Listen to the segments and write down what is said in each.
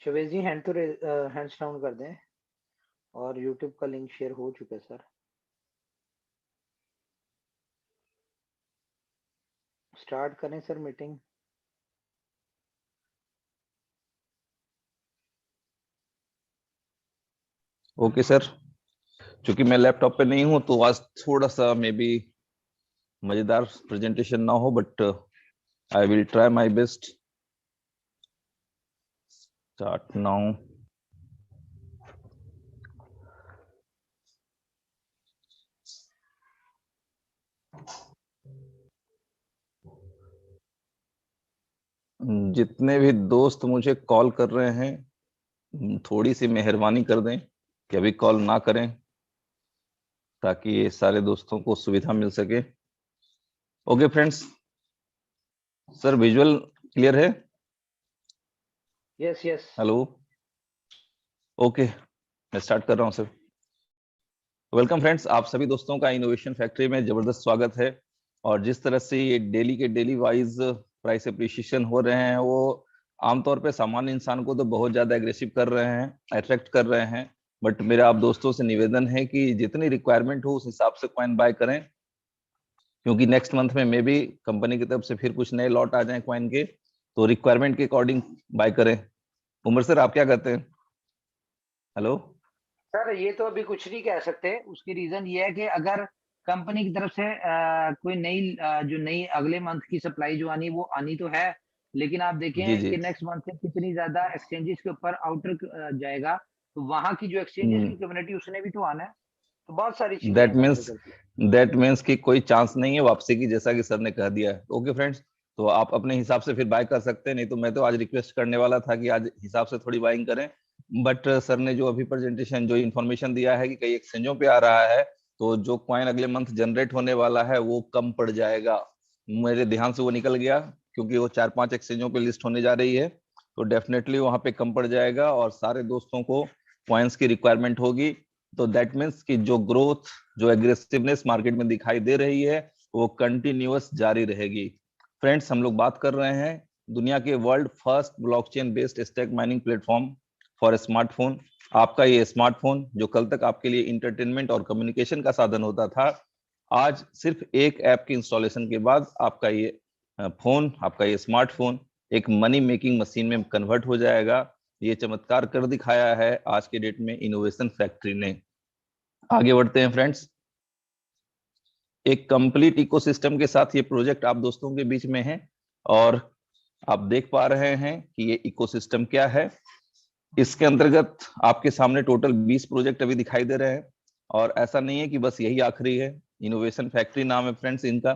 शवेज जी hands down कर दें। और यूट्यूब का लिंक शेयर हो चुका है सर। स्टार्ट करें सर मीटिंग। ओके सर, क्योंकि मैं लैपटॉप पे नहीं हूं तो आज थोड़ा सा मे बी मजेदार प्रेजेंटेशन ना हो, but I will try my best. Start now. जितने भी दोस्त मुझे कॉल कर रहे हैं, थोड़ी सी मेहरबानी कर दें कि अभी कॉल ना करें, ताकि ये सारे दोस्तों को सुविधा मिल सके। Okay friends, sir visual clear है? Yes yes. हेलो। ओके, मैं स्टार्ट कर रहा हूं सर। वेलकम फ्रेंड्स, आप सभी दोस्तों का इनोवेशन फैक्ट्री में जबरदस्त स्वागत है। और जिस तरह से ये डेली के डेली वाइज प्राइस एप्रिशिएशन हो रहे हैं, वो आमतौर पे सामान्य इंसान को तो बहुत ज्यादा एग्रेसिव कर रहे हैं, अट्रैक्ट कर रहे हैं। बट मेरा आप दोस्तों से निवेदन है कि जितनी रिक्वायरमेंट हो उस हिसाब से कॉइन बाय करें, क्योंकि नेक्स्ट मंथ में मे भी कंपनी की तरफ से फिर कुछ नए लॉट आ जाए कॉइन के, तो रिक्वायरमेंट के अकॉर्डिंग बाय करें। उमर सर, आप क्या कहते हैं? हेलो। सर ये तो अभी कुछ नहीं कह सकते। उसकी रीजन ये है कि अगर कंपनी की तरफ से कोई नई जो नई अगले मंथ की सप्लाई जो आनी वो आनी तो है। लेकिन आप जी देखें जी। कि नेक्स्ट मंथ से कितनी ज्यादा एक्सचेंजेस के ऊपर आउटर जाएगा। तो वहां की जो एक्सचेंजेस की कम्युनिटी उसने भी तो आना है। तो बहुत सारी चीजें दैट हैं मैटर मीन्स करती है। दैट मीन्स कि कोई चांस नहीं है वापसी की, जैसा कि सर ने कह दिया है। ओके फ्रेंड्स, तो आप अपने हिसाब से फिर बाय कर सकते हैं। नहीं तो मैं तो आज रिक्वेस्ट करने वाला था कि आज हिसाब से थोड़ी बाइंग करें, बट सर ने जो अभी प्रेजेंटेशन जो इन्फॉर्मेशन दिया है कि कई एक्सचेंजों पे आ रहा है, तो जो कॉइन अगले मंथ जनरेट होने वाला है वो कम पड़ जाएगा। मेरे ध्यान से वो निकल गया, क्योंकि वो 4-5 एक्सचेंजों पे लिस्ट होने जा रही है, तो डेफिनेटली वहां पे कम पड़ जाएगा और सारे दोस्तों को कॉइन्स की रिक्वायरमेंट होगी। तो दैट मीन्स कि जो ग्रोथ, जो एग्रेसिवनेस मार्केट में दिखाई दे रही है, वो कंटिन्यूअस जारी रहेगी। फ्रेंड्स, हम लोग बात कर रहे हैं दुनिया के world first blockchain based stack mining platform for smartphone. आपका ये स्मार्टफोन जो कल तक आपके लिए इंटरटेनमेंट और कम्युनिकेशन का साधन होता था, आज सिर्फ एक ऐप की इंस्टॉलेशन के बाद आपका ये फोन, आपका ये स्मार्टफोन एक मनी मेकिंग मशीन में कन्वर्ट हो जाएगा। ये चमत्कार कर दिखाया है आज के डेट में इनोवेशन फैक्ट्री ने। आगे बढ़ते हैं फ्रेंड्स। एक कंप्लीट इकोसिस्टम के साथ ये प्रोजेक्ट आप दोस्तों के बीच में है, और आप देख पा रहे हैं कि ये इकोसिस्टम क्या है। इसके अंतर्गत आपके सामने टोटल 20 प्रोजेक्ट अभी दिखाई दे रहे हैं, और ऐसा नहीं है कि बस यही आखिरी है। इनोवेशन फैक्ट्री नाम है फ्रेंड्स इनका।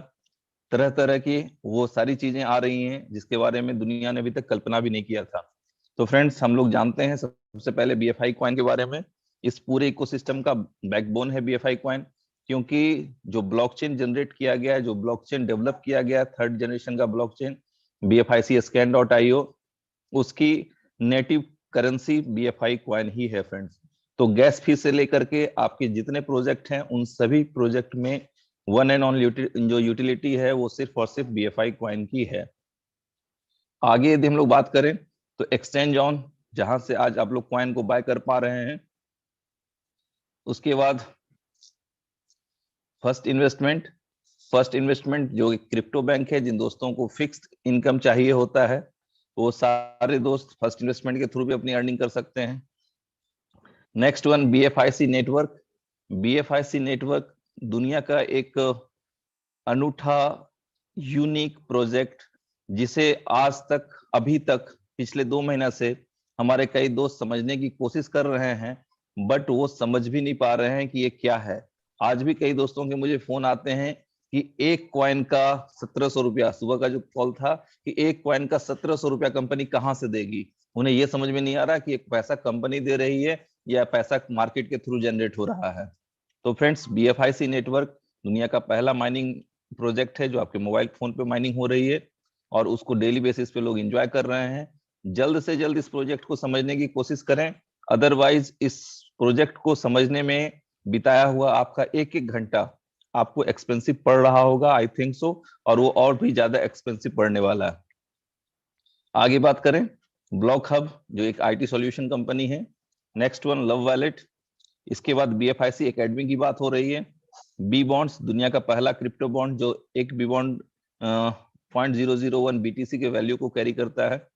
तरह तरह की वो सारी चीजें आ रही हैं जिसके बारे में दुनिया ने अभी तक कल्पना भी नहीं किया था। तो फ्रेंड्स, हम लोग जानते हैं सबसे पहले बीएफआई कॉइन के बारे में। इस पूरे इकोसिस्टम का बैकबोन है बीएफआई कॉइन, क्योंकि जो ब्लॉकचेन जनरेट किया गया है, जो ब्लॉकचेन डेवलप किया गया है, थर्ड जनरेशन का ब्लॉकचेन BFIC scan.io, उसकी नेटिव करेंसी बीएफआई कॉइन ही है फ्रेंड्स। तो गैस फी से लेकर के आपके जितने प्रोजेक्ट हैं, उन सभी प्रोजेक्ट में वन एंड ऑनली जो यूटिलिटी है वो सिर्फ और सिर्फ बीएफआई कॉइन की है। आगे यदि हम लोग बात करें तो एक्सचेंज ऑन, जहां से आज आप लोग कॉइन को बाय कर पा रहे हैं। उसके बाद फर्स्ट इन्वेस्टमेंट जो क्रिप्टो बैंक है, जिन दोस्तों को फिक्स्ड इनकम चाहिए होता है, वो सारे दोस्त फर्स्ट इन्वेस्टमेंट के थ्रू भी अपनी अर्निंग कर सकते हैं। Next one BFIC network. BFIC network दुनिया का एक अनूठा यूनिक प्रोजेक्ट, जिसे आज तक, अभी तक पिछले 2 महीना से हमारे कई दोस्त समझने की कोशिश कर रहे हैं, बट वो समझ भी नहीं पा रहे हैं कि ये क्या है। आज भी कई दोस्तों के मुझे फोन आते हैं कि एक कॉइन का 1700 रुपया, सुबह का जो कॉल था कि एक कॉइन का 1700 रुपया कंपनी कहाँ से देगी। उन्हें यह समझ में नहीं आ रहा कि एक पैसा कंपनी दे रही है या पैसा मार्केट के थ्रू जनरेट हो रहा है। तो फ्रेंड्स, बीएफआईसी नेटवर्क दुनिया का पहला माइनिंग प्रोजेक्ट है जो आपके मोबाइल फोन पे माइनिंग हो रही है, और उसको डेली बेसिस पे लोग एंजॉय कर रहे हैं। जल्द से जल्द इस प्रोजेक्ट को समझने की कोशिश करें, अदरवाइज इस प्रोजेक्ट को समझने में बिताया हुआ आपका एक एक घंटा आपको एक्सपेंसिव पड़ रहा होगा, आई थिंक सो, और वो और भी ज्यादा एक्सपेंसिव पड़ने वाला है। आगे बात करें ब्लॉक हब जो एक आईटी सॉल्यूशन कंपनी है। Next one love wallet. इसके बाद बीएफआईसी एकेडमी की बात हो रही है। बी बॉन्ड्स दुनिया का पहला क्रिप्टो बॉन्ड जो एक बी बॉन्ड 0.001 बीटीसी के वैल्यू को कैरी करता है।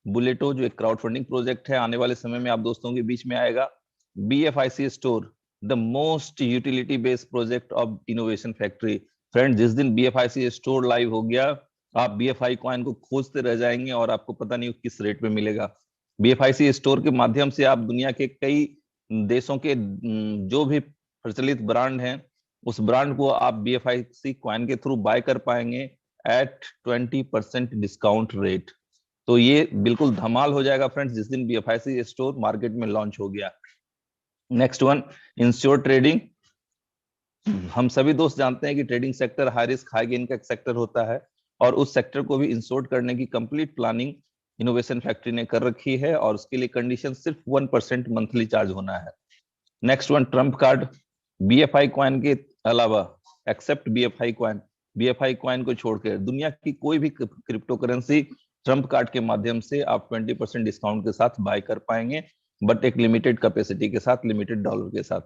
बुलेटो जो एक क्राउड फंडिंग प्रोजेक्ट है, आने वाले समय में आप दोस्तों के बीच में आएगा। BFIC store the most utility based project of innovation factory. Friend, जिस दिन बीएफआईसी स्टोर लाइव हो गया, आप बीएफआई कॉइन को खोजते रह जाएंगे और आपको पता नहीं किस रेट पे मिलेगा। बीएफआईसी स्टोर के माध्यम से आप दुनिया के कई देशों के जो भी प्रचलित ब्रांड हैं, उस ब्रांड को आप बीएफआईसी कॉइन के थ्रू बाय कर पाएंगे एट 20% डिस्काउंट रेट। तो ये बिल्कुल धमाल हो जाएगा फ्रेंड्स जिस दिन बीएफआईसी स्टोर मार्केट में लॉन्च हो गया। Next one ensure trading. हम सभी दोस्त जानते हैं कि trading sector high risk high gain का एक सेक्टर होता है और उस सेक्टर को भी इंश्योर करने की कंप्लीट प्लानिंग इनोवेशन फैक्ट्री ने कर रखी है और उसके लिए कंडीशन सिर्फ 1% मंथली चार्ज होना है। Next one trump card. BFI coin के अलावा except BFI coin, BFI coin को छोड़कर दुनिया की कोई भी क्रिप्टो करेंसी ट्रम्प कार्ड के माध्यम से आप 20% डिस्काउंट के साथ बाय कर पाएंगे, बट एक लिमिटेड कैपेसिटी के साथ, लिमिटेड डॉलर के साथ।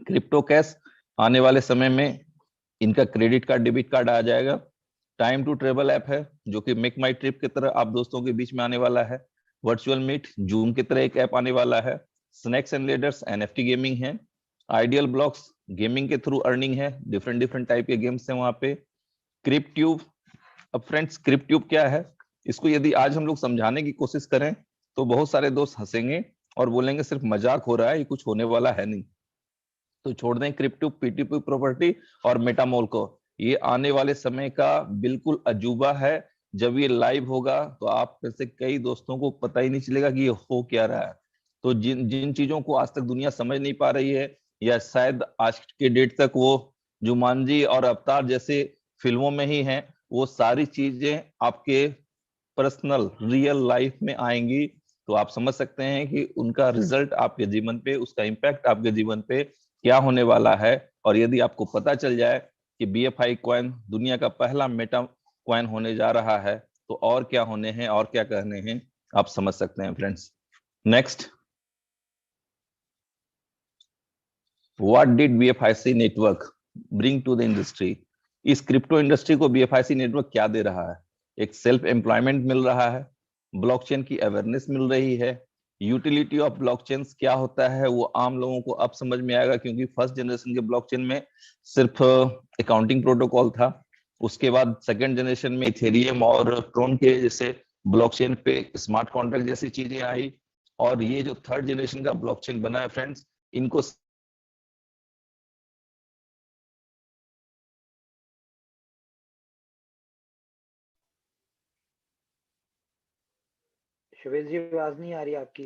क्रिप्टो कैश आने वाले समय में इनका क्रेडिट कार्ड डेबिट कार्ड आ जाएगा। टाइम टू ट्रेवल ऐप है जो कि मेक माई ट्रिप की तरह आप दोस्तों के बीच में आने वाला है। वर्चुअल मीट जूम की तरह एक ऐप आने वाला है। Snacks and ladders NFT gaming है। आइडियल ब्लॉक्स गेमिंग के थ्रू अर्निंग है, डिफरेंट डिफरेंट टाइप के गेम्स हैं वहां पे। क्रिप्ट्यूब। अब फ्रेंड्स क्रिप्ट्यूब क्या है, इसको यदि आज हम लोग समझाने की कोशिश करें तो बहुत सारे दोस्त हंसेंगे और बोलेंगे सिर्फ मजाक हो रहा है, ये कुछ होने वाला है नहीं। तो छोड़ दें क्रिप्टो, पीटीपी प्रॉपर्टी और मेटामोल को। ये आने वाले समय का बिल्कुल अजूबा है। जब ये लाइव होगा तो आप में से कई दोस्तों को पता ही नहीं चलेगा कि ये हो क्या रहा है। तो जिन जिन चीजों को आज तक दुनिया समझ नहीं पा रही है या शायद आज के डेट तक वो जुमांजी और अवतार जैसे फिल्मों में ही हैं, वो सारी चीजें आपके पर्सनल रियल लाइफ में आएंगी। तो आप समझ सकते हैं कि उनका रिजल्ट आपके जीवन पे, उसका इम्पैक्ट आपके जीवन पे क्या होने वाला है। और यदि आपको पता चल जाए कि बीएफआई कॉइन दुनिया का पहला मेटा कॉइन होने जा रहा है, तो और क्या होने हैं और क्या कहने हैं आप समझ सकते हैं friends. Next, what did BFIC network bring to the industry. इस क्रिप्टो इंडस्ट्री को बीएफआईसी नेटवर्क क्या दे रहा है? एक सेल्फ एम्प्लॉयमेंट मिल रहा है, ब्लॉकचेन की अवेयरनेस मिल रही है। यूटिलिटी ऑफ ब्लॉकचेन क्या होता है वो आम लोगों को अब समझ में आएगा, क्योंकि फर्स्ट जनरेशन के ब्लॉकचेन में सिर्फ अकाउंटिंग प्रोटोकॉल था। उसके बाद सेकंड जनरेशन में इथेरियम और ट्रोन के जैसे ब्लॉकचेन पे स्मार्ट कॉन्ट्रैक्ट जैसी चीजें आई। और ये जो थर्ड जनरेशन का ब्लॉकचेन बना है फ्रेंड्स, इनको शिवेश जी आवाज नहीं आ रही आपकी।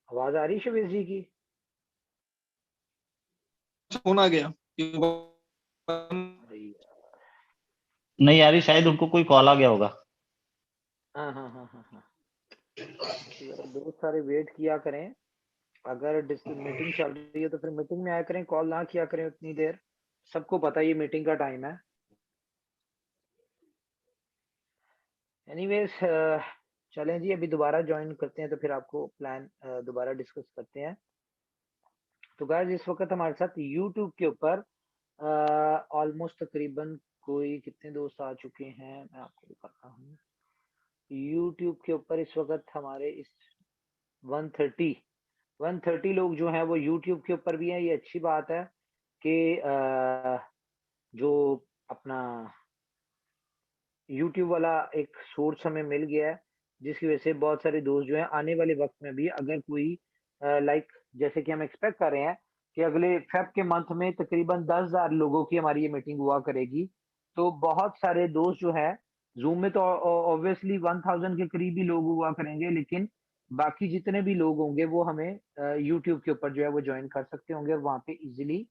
आवाज आ रही शिवेश जी की? फोन आ गया। अरे यार। नहीं आ रही, शायद उनको कोई कॉल आ गया होगा। हाँ हाँ हाँ हाँ हाँ। दोस्त सारे वेट किया करें, अगर मीटिंग चल रही है तो फिर मीटिंग में आया करें, कॉल ना किया करें उतनी देर। सबको पता है ये मीटिंग का टाइम है। एनीवेज चलें जी, अभी दोबारा ज्वाइन करते हैं तो फिर आपको प्लान दोबारा डिस्कस करते हैं। तो गाइस इस वक्त हमारे साथ यूट्यूब के ऊपर ऑलमोस्ट तकरीबन कोई कितने दोस्त आ चुके हैं मैं आपको बताता हूँ। यूट्यूब के ऊपर इस वक्त हमारे इस 130 लोग जो हैं वो यूट्यूब के ऊपर भी हैं। ये अच्छी बात है कि जो अपना यूट्यूब वाला एक सोर्स हमें मिल गया है, जिसकी वजह से बहुत सारे दोस्त जो हैं आने वाले वक्त में भी अगर कोई लाइक जैसे कि हम एक्सपेक्ट कर रहे हैं कि अगले फेब के मंथ में तकरीबन 10,000 लोगों की हमारी ये मीटिंग हुआ करेगी। तो बहुत सारे दोस्त जो है जूम में तो ऑब्वियसली 1000 के करीब ही लोग हुआ करेंगे, लेकिन बाकी जितने भी लोग होंगे वो हमें यूट्यूब के ऊपर जो है वो ज्वाइन कर सकते होंगे और वहाँ पे इजिली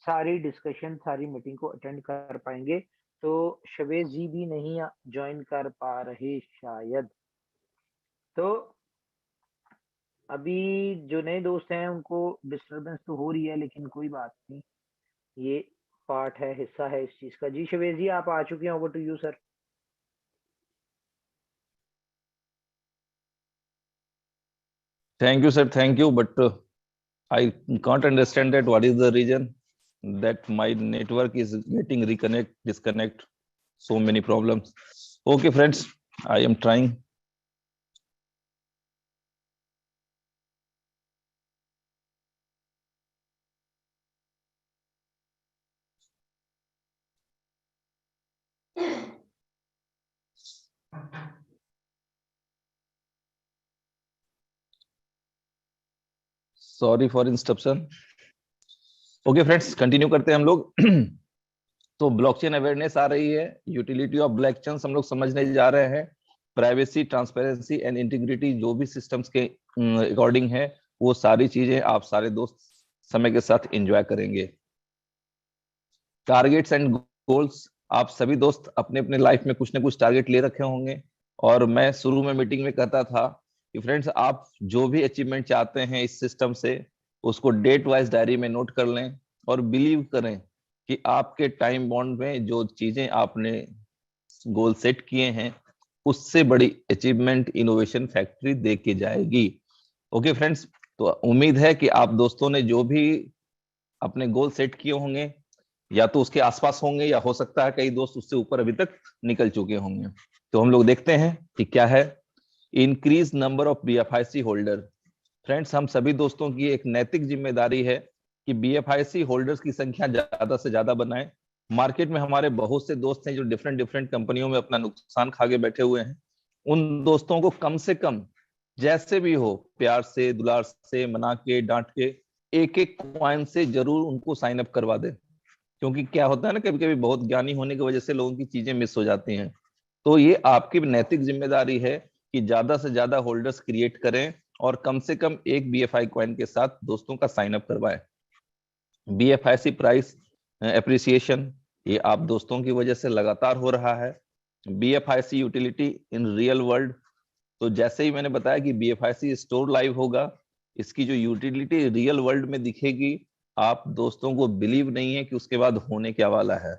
सारी डिस्कशन सारी मीटिंग को अटेंड कर पाएंगे। तो शवेश जी भी नहीं ज्वाइन कर पा रहे शायद। तो अभी जो नए दोस्त हैं उनको डिस्टरबेंस तो हो रही है, लेकिन कोई बात नहीं, ये पार्ट है, हिस्सा है इस चीज का। जी शवेश जी आप आ चुके हैं, over to you sir. Thank you, sir. Thank you. But I can't understand that what is the reason that my network is getting reconnect, disconnect, so many problems. Okay, friends, I am trying. Sorry for interruption. Okay friends, continue करते हैं हम लोग। तो blockchain awareness आ रही है, utility of blockchain हम लोग समझने जा रहे हैं, प्राइवेसी, ट्रांसपेरेंसी एंड इंटीग्रिटी जो भी सिस्टम्स के अकॉर्डिंग है, वो सारी चीजें आप सारे दोस्त समय के साथ एंजॉय करेंगे। टारगेट्स एंड गोल्स, आप सभी दोस्त अपने अपने लाइफ में कुछ ना कुछ टारगेट ले रखे होंगे, और मैं शुरू में मीटिंग में कहता था कि फ्रेंड्स आप जो भी अचीवमेंट चाहते हैं इस सिस्टम से, उसको डेट वाइज डायरी में नोट कर लें, और बिलीव करें कि आपके टाइम बॉन्ड में जो चीजें आपने गोल सेट किए हैं, उससे बड़ी अचीवमेंट इनोवेशन फैक्ट्री दे के जाएगी। ओके फ्रेंड्स, तो उम्मीद है कि आप दोस्तों ने जो भी अपने गोल सेट किए होंगे, या तो उसके आसपास होंगे, या हो सकता है कई दोस्त उससे ऊपर अभी तक निकल चुके होंगे। तो हम लोग देखते हैं कि क्या है। Increase number of BFIC holder. Friends, हम सभी दोस्तों की एक नैतिक जिम्मेदारी है कि BFIC होल्डर्स की संख्या ज्यादा से ज्यादा बनाएं। मार्केट में हमारे बहुत से दोस्त हैं जो डिफरेंट डिफरेंट कंपनियों में अपना नुकसान खा के बैठे हुए हैं। उन दोस्तों को कम से कम जैसे भी हो, प्यार से, दुलार से, मना के, डांट के, एक एक कॉइन से जरूर उनको साइन अप करवा दे। क्योंकि क्या होता है ना, कभी कभी बहुत ज्ञानी होने की वजह से लोगों की चीजें मिस हो जाती हैं। तो ये आपकी नैतिक जिम्मेदारी है कि ज्यादा से ज्यादा होल्डर्स क्रिएट करें, और कम से कम एक BFI कॉइन के साथ दोस्तों का साइन अप करवाएं। BFIC प्राइस एप्रिसिएशन, ये आप दोस्तों की वजह से लगातार हो रहा है। BFIC utility in real world, तो जैसे ही मैंने बताया कि BFIC स्टोर लाइव होगा, इसकी जो यूटिलिटी रियल वर्ल्ड में दिखेगी, आप दोस्तों को बिलीव नहीं है कि उसके बाद होने क्या वाला है।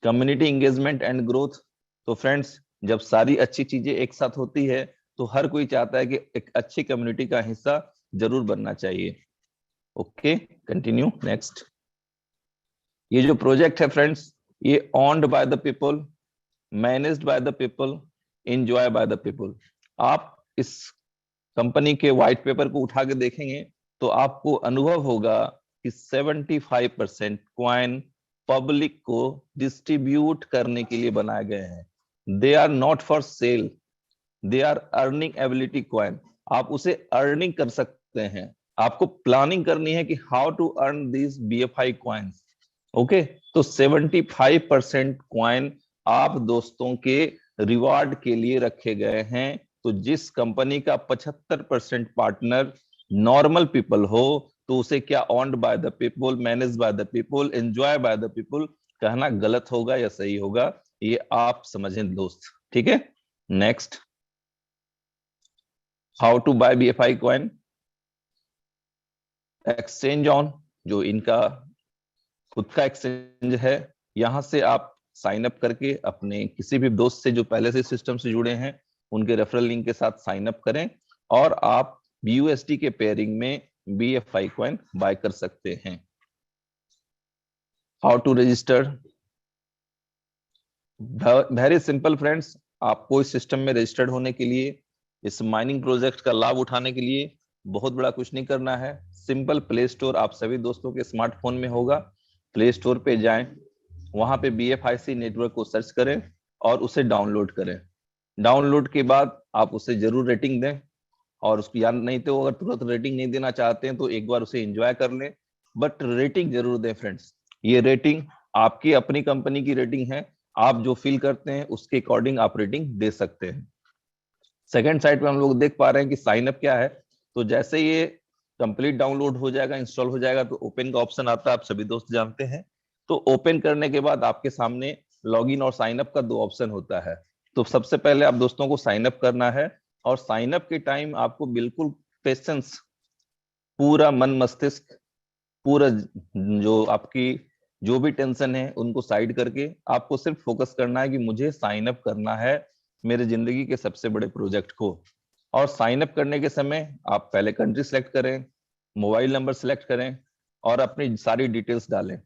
कम्युनिटी एंगेजमेंट एंड ग्रोथ, तो फ्रेंड्स जब सारी अच्छी चीजें एक साथ होती है, तो हर कोई चाहता है कि एक अच्छी कम्युनिटी का हिस्सा जरूर बनना चाहिए। Okay, continue next. ये जो प्रोजेक्ट है फ्रेंड्स, ये owned by the people, managed by the people, enjoy by the people. आप इस कंपनी के व्हाइट पेपर को उठा के देखेंगे तो आपको अनुभव होगा कि 75% क्वाइन पब्लिक को डिस्ट्रीब्यूट करने के लिए बनाए गए हैं। They are not for sale, they are earning ability coin. आप उसे अर्निंग कर सकते हैं, आपको प्लानिंग करनी है कि how to earn this BFI coins. Okay, तो 75% क्वाइन आप दोस्तों के रिवार्ड के लिए रखे गए हैं। तो जिस कंपनी का 75% पार्टनर नॉर्मल पीपल हो, तो उसे क्या owned by the people, manage by the people, enjoy by the people कहना गलत होगा या सही होगा, ये आप समझें दोस्त। ठीक है, next. How to buy BFI coin. Exchange on, जो इनका खुद का एक्सचेंज है, यहां से आप साइन अप करके अपने किसी भी दोस्त से जो पहले से सिस्टम से जुड़े हैं, उनके रेफरल लिंक के साथ साइन अप करें, और आप BUSD के पेयरिंग में BFI कॉइन बाय कर सकते हैं। How to register. Very simple friends, आपको इस सिस्टम में रजिस्टर्ड होने के लिए, इस माइनिंग प्रोजेक्ट का लाभ उठाने के लिए बहुत बड़ा कुछ नहीं करना है। सिंपल प्ले स्टोर आप सभी दोस्तों के स्मार्टफोन में होगा, प्ले स्टोर पे जाएं, वहां पे BFIC नेटवर्क को सर्च करें और उसे डाउनलोड करें। डाउनलोड के बाद आप उसे जरूर रेटिंग दें, और उसको याद नहीं तो अगर तुरंत रेटिंग नहीं देना चाहते हैं तो एक बार उसे एंजॉय कर लें, बट रेटिंग जरूर दें फ्रेंड्स। ये रेटिंग आपकी अपनी कंपनी की रेटिंग है, आप जो फील करते हैं उसके अकॉर्डिंग आप रेटिंग दे सकते हैं। सेकेंड साइड पे हम लोग देख पा रहे हैं कि साइन अप क्या है। तो जैसे ये कंप्लीट डाउनलोड हो जाएगा, इंस्टॉल हो जाएगा, तो ओपन का ऑप्शन आता है, आप सभी दोस्त जानते हैं। तो ओपन करने के बाद आपके सामने लॉगिन और साइन अप का दो ऑप्शन होता है। तो सबसे पहले आप दोस्तों को साइन अप करना है, और साइन अप के टाइम आपको बिल्कुल पेशेंस, पूरा मन मस्तिष्क, पूरा जो आपकी जो भी टेंशन है उनको साइड करके आपको सिर्फ फोकस करना है कि मुझे साइन अप करना है मेरे जिंदगी के सबसे बड़े प्रोजेक्ट को। और साइन अप करने के समय आप पहले कंट्री सेलेक्ट करें, मोबाइल नंबर सेलेक्ट करें और अपनी सारी डिटेल्स डालें।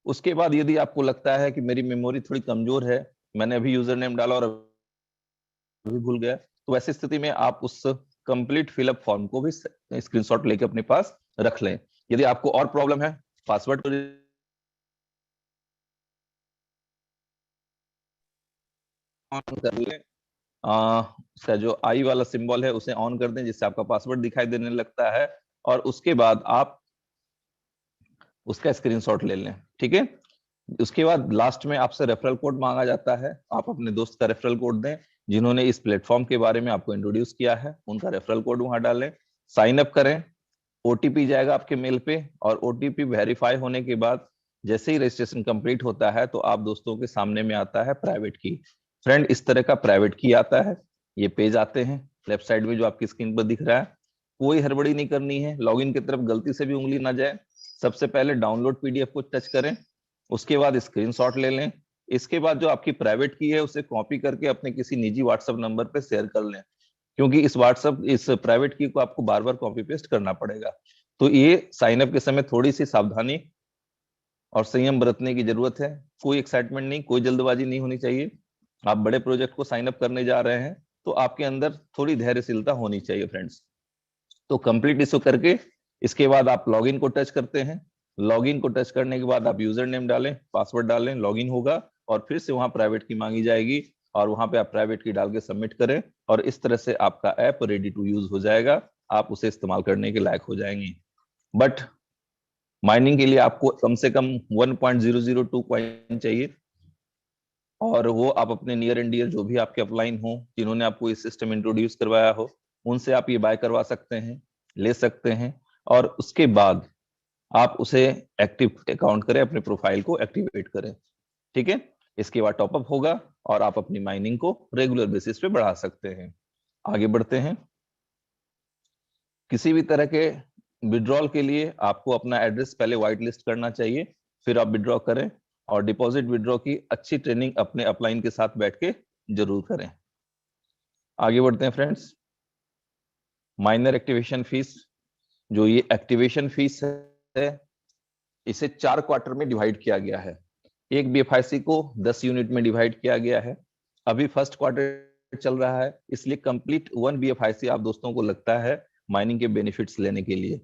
उसके बाद यदि आपको लगता है कि मेरी मेमोरी थोड़ी कमजोर है, मैंने अभी यूजर नेम डाला और अभी भूल गया, तो ऐसी स्थिति में आप उस कंप्लीट फिलअप फॉर्म को भी स्क्रीनशॉट लेके अपने पास रख लें। यदि आपको और प्रॉब्लम है, पासवर्ड को ऑन कर लें, उसका जो आई वाला सिंबल है उसे ऑन कर दें, जिससे आपका पासवर्ड दिखाई देने लगता है, और उसके बाद आप उसका स्क्रीनशॉट ले लें। ठीक है, उसके बाद लास्ट में आपसे रेफरल कोड मांगा जाता है, आप अपने दोस्त का रेफरल कोड दें जिन्होंने इस प्लेटफॉर्म के बारे में आपको इंट्रोड्यूस किया है, उनका रेफरल कोड वहां डालें, साइन अप करें, ओटीपी जाएगा आपके मेल पे, और ओटीपी वेरीफाई होने के बाद जैसे ही रजिस्ट्रेशन कंप्लीट होता है तो आप दोस्तों के सामने में आता है प्राइवेट की। फ्रेंड, इस तरह का प्राइवेट की आता है, ये पेज आते हैं लेफ्ट साइड में जो आपकी स्क्रीन पर दिख रहा है। कोई हड़बड़ी नहीं करनी है, लॉगिन की तरफ गलती से भी उंगली ना जाए। सबसे पहले डाउनलोड पीडीएफ को टच करें, उसके बाद स्क्रीनशॉट ले लें, इसके बाद जो आपकी प्राइवेट की है उसे कॉपी करके अपने किसी निजी व्हाट्सएप नंबर पे शेयर कर लें, क्योंकि इस प्राइवेट की को आपको बार बार कॉपी पेस्ट करना पड़ेगा। तो ये साइन अप के समय थोड़ी सी सावधानी और संयम बरतने की जरूरत है। कोई एक्साइटमेंट नहीं, कोई जल्दबाजी नहीं होनी चाहिए। आप बड़े प्रोजेक्ट को साइन अप करने जा रहे हैं तो आपके अंदर थोड़ी धैर्यशीलता होनी चाहिए फ्रेंड्स। तो कंप्लीट इसको करके इसके बाद आप लॉगिन को टच करते हैं। लॉगिन को टच करने के बाद आप यूजर नेम डालें, पासवर्ड डालें, लॉगिन होगा और फिर से वहां प्राइवेट की मांगी जाएगी और वहां पे आप प्राइवेट की डाल के सबमिट करें और इस तरह से आपका ऐप रेडी टू यूज हो जाएगा, आप उसे इस्तेमाल करने के लायक हो जाएंगे। बट माइनिंग के लिए आपको कम से कम 1.002 कॉइन चाहिए और वो आप अपने नियर एंड डियर जो भी आपके अपलाइन हो, जिन्होंने आपको इस सिस्टम इंट्रोड्यूस करवाया हो, उनसे आप ये बाय करवा सकते हैं, ले सकते हैं और उसके बाद आप उसे एक्टिव अकाउंट करें, अपने प्रोफाइल को एक्टिवेट करें। ठीक है, इसके बाद टॉपअप होगा और आप अपनी माइनिंग को रेगुलर बेसिस पे बढ़ा सकते हैं। आगे बढ़ते हैं। किसी भी तरह के विड्रॉल के लिए आपको अपना एड्रेस पहले व्हाइट लिस्ट करना चाहिए, फिर आप विड्रॉ करें और डिपॉजिट विड्रॉ की अच्छी ट्रेनिंग अपने अपलाइन के साथ बैठ के जरूर करें। आगे बढ़ते हैं फ्रेंड्स। माइनर एक्टिवेशन फीस, जो ये एक्टिवेशन फीस है, इसे 4 क्वार्टर में डिवाइड किया गया है। एक बीएफआईसी को 10 यूनिट में डिवाइड किया गया है। अभी फर्स्ट क्वार्टर चल रहा है, इसलिए कंप्लीट 1 बीएफआईसी आप दोस्तों को लगता है माइनिंग के बेनिफिट्स लेने के लिए।